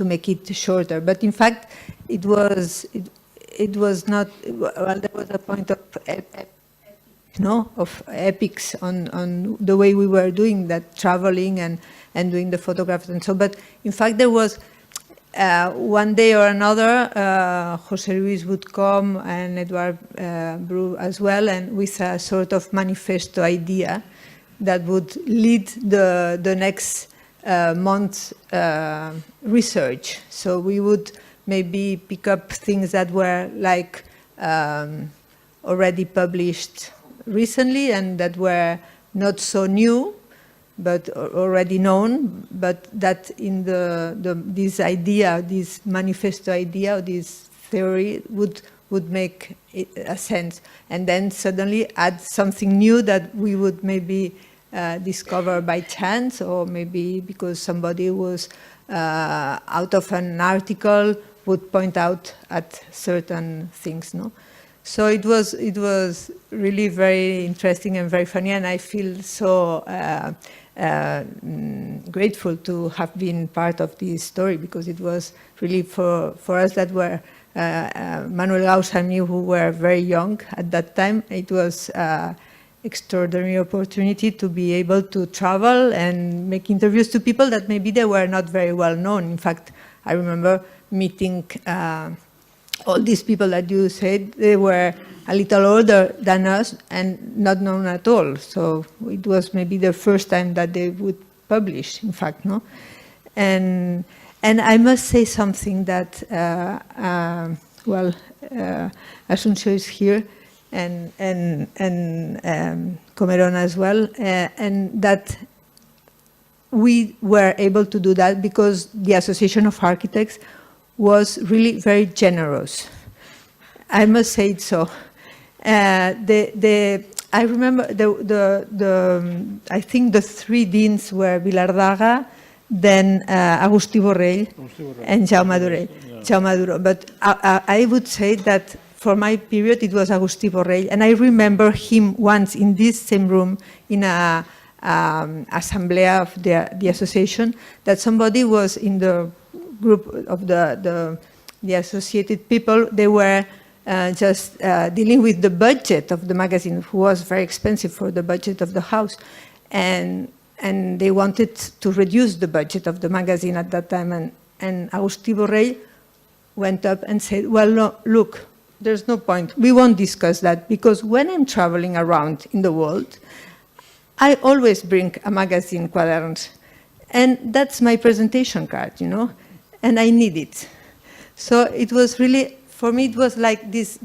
make it shorter. But in fact, it was not, well, there was a point of epics on the way we were doing that, traveling and doing the photographs and so. But in fact, there was one day or another, José Luis would come and Eduard Bru as well, and with a sort of manifesto idea that would lead the next month's research. So we would maybe pick up things that were like already published recently and that were not so new, but already known, but that in this idea, this manifesto idea, or this theory would make a sense, and then suddenly add something new that we would maybe discover by chance, or maybe because somebody was out of an article would point out at certain things, no? So it was really very interesting and very funny, and I feel so grateful to have been part of this story, because it was really for us that were Manuel Gauss and me, who were very young at that time. It was extraordinary opportunity to be able to travel and make interviews to people that maybe they were not very well known. In fact, I remember meeting all these people that you said, they were a little older than us and not known at all. So it was maybe the first time that they would publish, in fact, no? And I must say something that, Asuncio is here, and Comerón as well, and that we were able to do that because the Association of Architects was really very generous. I must say it so. I remember I think the three deans were Vilardaga, then Agustí Borrell, and Jaume Durell. Jaume Duro. But I would say that for my period it was Agustí Borrell, and I remember him once in this same room in a assemblea of the association, that somebody was in the group of the associated people. They were just dealing with the budget of the magazine, who was very expensive for the budget of the house, and they wanted to reduce the budget of the magazine at that time. And Agustí Borrell went up and said, well, no, look, there's no point. We won't discuss that, because when I'm traveling around in the world, I always bring a magazine, Quaderns, and that's my presentation card, you know, and I need it. So it was really, for me, it was like this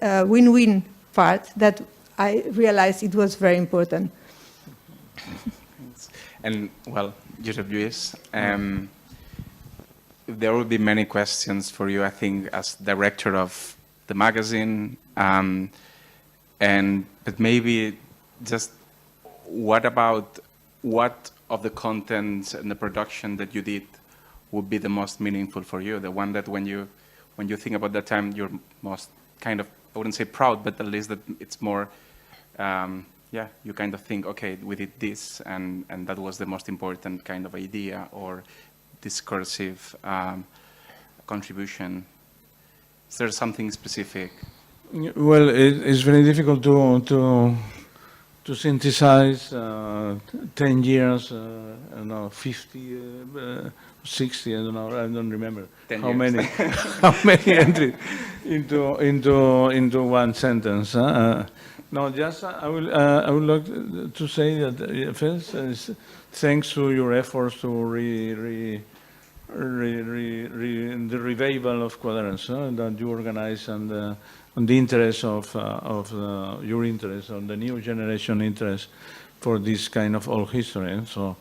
win-win part that I realized it was very important. And, well, Josep Lluís, there will be many questions for you, I think, as director of the magazine, but maybe just what of the content and the production that you did would be the most meaningful for you, the one that when you think about that time, you're most kind of, I wouldn't say proud, but at least that it's more, you kind of think, okay, we did this, and that was the most important kind of idea or discursive contribution. Is there something specific? Well, it's very difficult to synthesize 10 years, I don't know, 50, 60, I don't know, I don't remember how many entries into one sentence. No, just I would like to say that first, thanks to your efforts to the revival of Quaderns that you organize, and the interest of your interest, on the new generation interest for this kind of old history. So,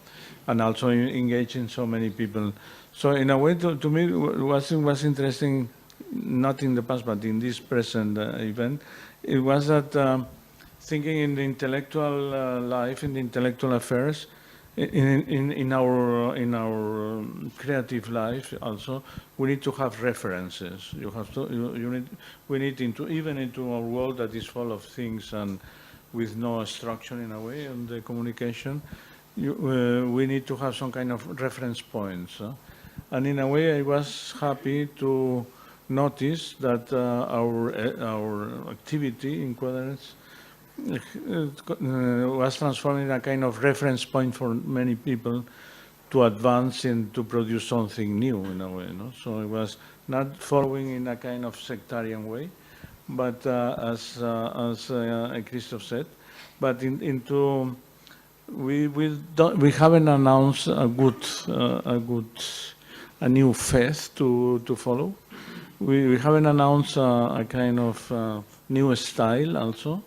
and also engaging so many people. So in a way, to me, what was interesting, not in the past, but in this present event, it was that thinking in the intellectual life, in the intellectual affairs, in our creative life also, we need to have references. We need even into our world that is full of things and with no structure in a way on the communication. We need to have some kind of reference points. And in a way, I was happy to notice that our activity in Quaderns was transformed in a kind of reference point for many people to advance and to produce something new in a way. No? So it was not following in a kind of sectarian way, but as Christoph said, but we haven't announced a new faith to follow. We haven't announced a kind of new style also.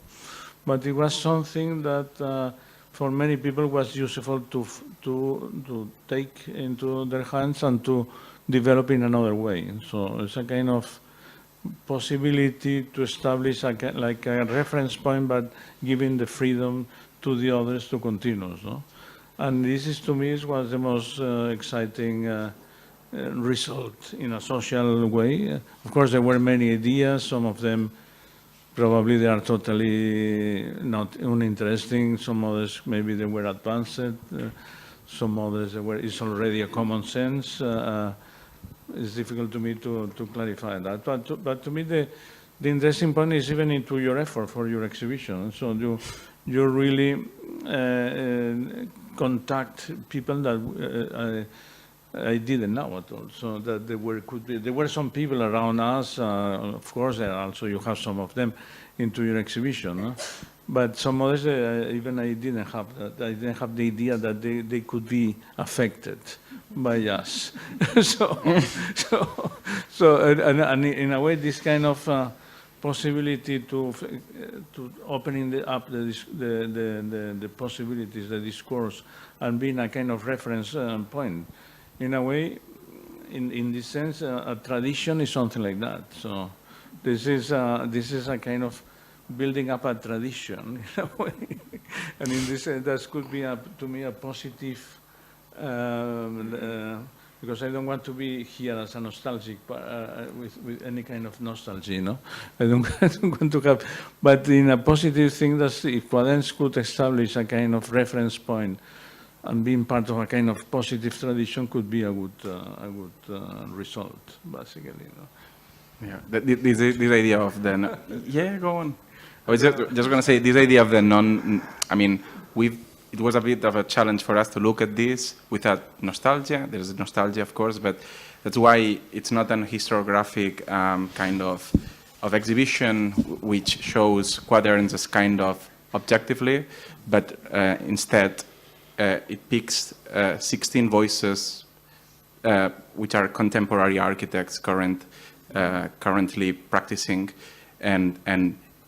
But it was something that for many people was useful to take into their hands and to develop in another way. So it's a kind of possibility to establish like a reference point, but giving the freedom to the others to continue. So. And this is, to me, was the most exciting result in a social way. Of course, there were many ideas, some of them probably they are totally not uninteresting. Some others, maybe they were advanced. Some others, it's already a common sense. It's difficult to me to clarify that. But to me, the interesting point is even into your effort for your exhibition. So you really contact people that I didn't know at all. So that there were some people around us. Of course, also you have some of them into your exhibition. But some others, even I didn't have that. I didn't have the idea that they could be affected by us. And in a way, this kind of possibility to opening up the possibilities, the discourse, and being a kind of reference point. In a way, in this sense, a tradition is something like that. So This is a kind of building up a tradition in a way. And in this, that could be, to me, a positive, because I don't want to be here as a nostalgic, with any kind of nostalgia, you know? I don't want to have, but in a positive thing, that if Quaderns could establish a kind of reference point and being part of a kind of positive tradition could be a good result, basically, you know? Yeah, this idea of the, yeah, go on. I was just going to say, this idea of the I mean, it was a bit of a challenge for us to look at this without nostalgia. There's nostalgia, of course, but that's why it's not an historiographic kind of exhibition which shows Quaderns as kind of objectively, but instead it picks 16 voices which are contemporary architects currently practicing, and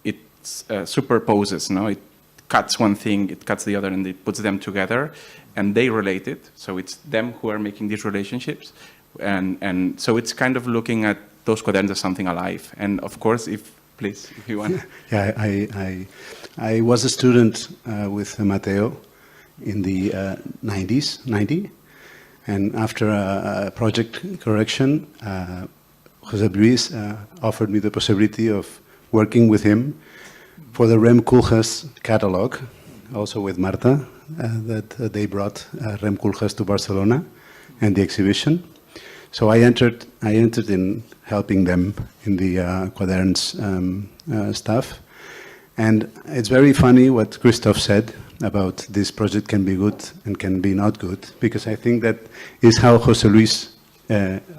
it superposes, no? It cuts one thing, it cuts the other, and it puts them together, and they relate it. So it's them who are making these relationships, and so it's kind of looking at those Quaderns as something alive. And of course, if you want. Yeah, I was a student with Mateo in the 90, and after a project correction, Josep Lluís offered me the possibility of working with him for the Rem Koolhaas catalog, also with Marta, that they brought Rem Koolhaas to Barcelona and the exhibition. So I entered in helping them in the Quaderns stuff. And it's very funny what Christoph said about this project can be good and can be not good, because I think that is how Josep Lluís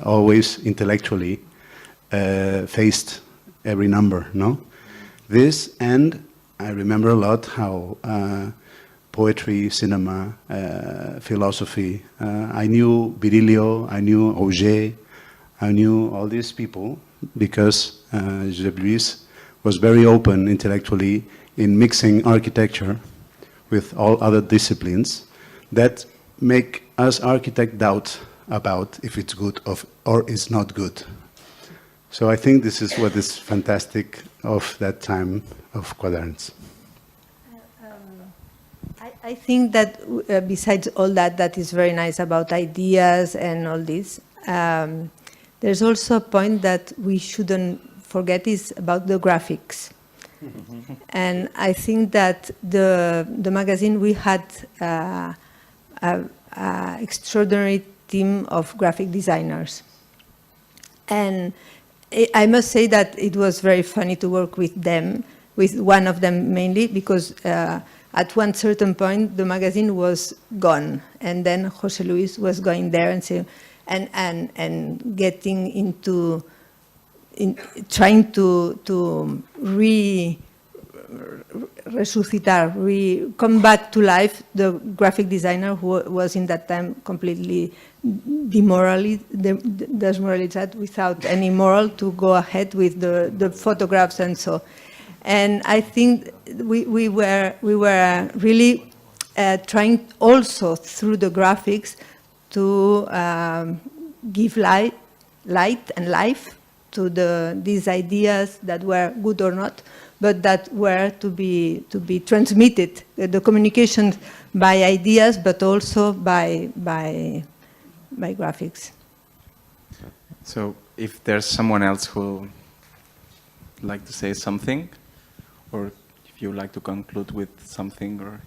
always intellectually faced every number, no? This, and I remember a lot how poetry, cinema, philosophy, I knew Virilio, I knew Auger, I knew all these people because Josep Lluís was very open intellectually in mixing architecture with all other disciplines that make us architects doubt about if it's good or it's not good. So I think this is what is fantastic of that time of Quaderns. I think that besides all that is very nice about ideas and all this, there's also a point that we shouldn't forget is about the graphics. And I think that the magazine, we had an extraordinary team of graphic designers. And I must say that it was very funny to work with them, with one of them mainly, because at one certain point the magazine was gone, and then José Luis was going there and say, and getting into trying to resuscitar, come back to life the graphic designer who was in that time completely demoralized without any moral to go ahead with the photographs and so. And I think we were really trying also through the graphics to give light and life to these ideas that were good or not, but that were to be transmitted, the communication by ideas, but also by graphics. So if there's someone else who would like to say something, or if you would like to conclude with something, or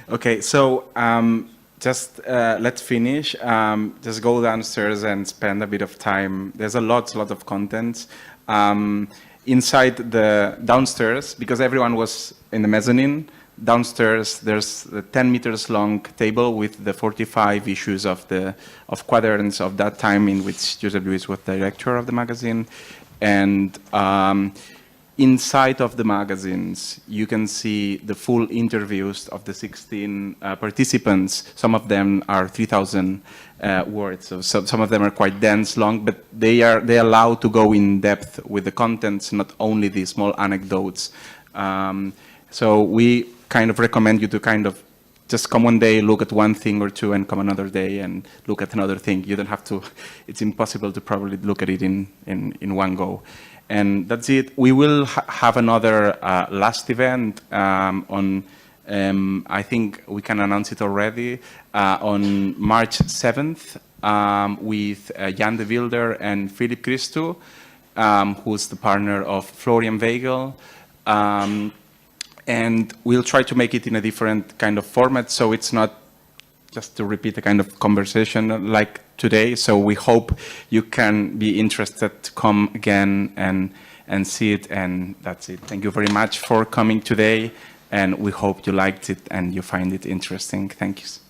okay, so just let's finish. Just go downstairs and spend a bit of time. There's a lot of content inside the downstairs, because everyone was in the mezzanine. Downstairs, there's a 10 meters long table with the 45 issues of Quaderns of that time, in which Josep Lluís was director of the magazine. And inside of the magazines, you can see the full interviews of the 16 participants. Some of them are 3,000 words, so some of them are quite dense, long, but they allow to go in depth with the contents, not only the small anecdotes. So we kind of recommend you to kind of just come one day, look at one thing or two, and come another day and look at another thing. You don't have to, it's impossible to probably look at it in one go. And that's it. We will have another last event on, I think we can announce it already, on March 7th with Jan de Vylder and Philip Christou, who's the partner of Florian Beigel. And we'll try to make it in a different kind of format, so it's not just to repeat a kind of conversation like today. So we hope you can be interested to come again and see it, and that's it. Thank you very much for coming today, and we hope you liked it and you find it interesting. Thank you.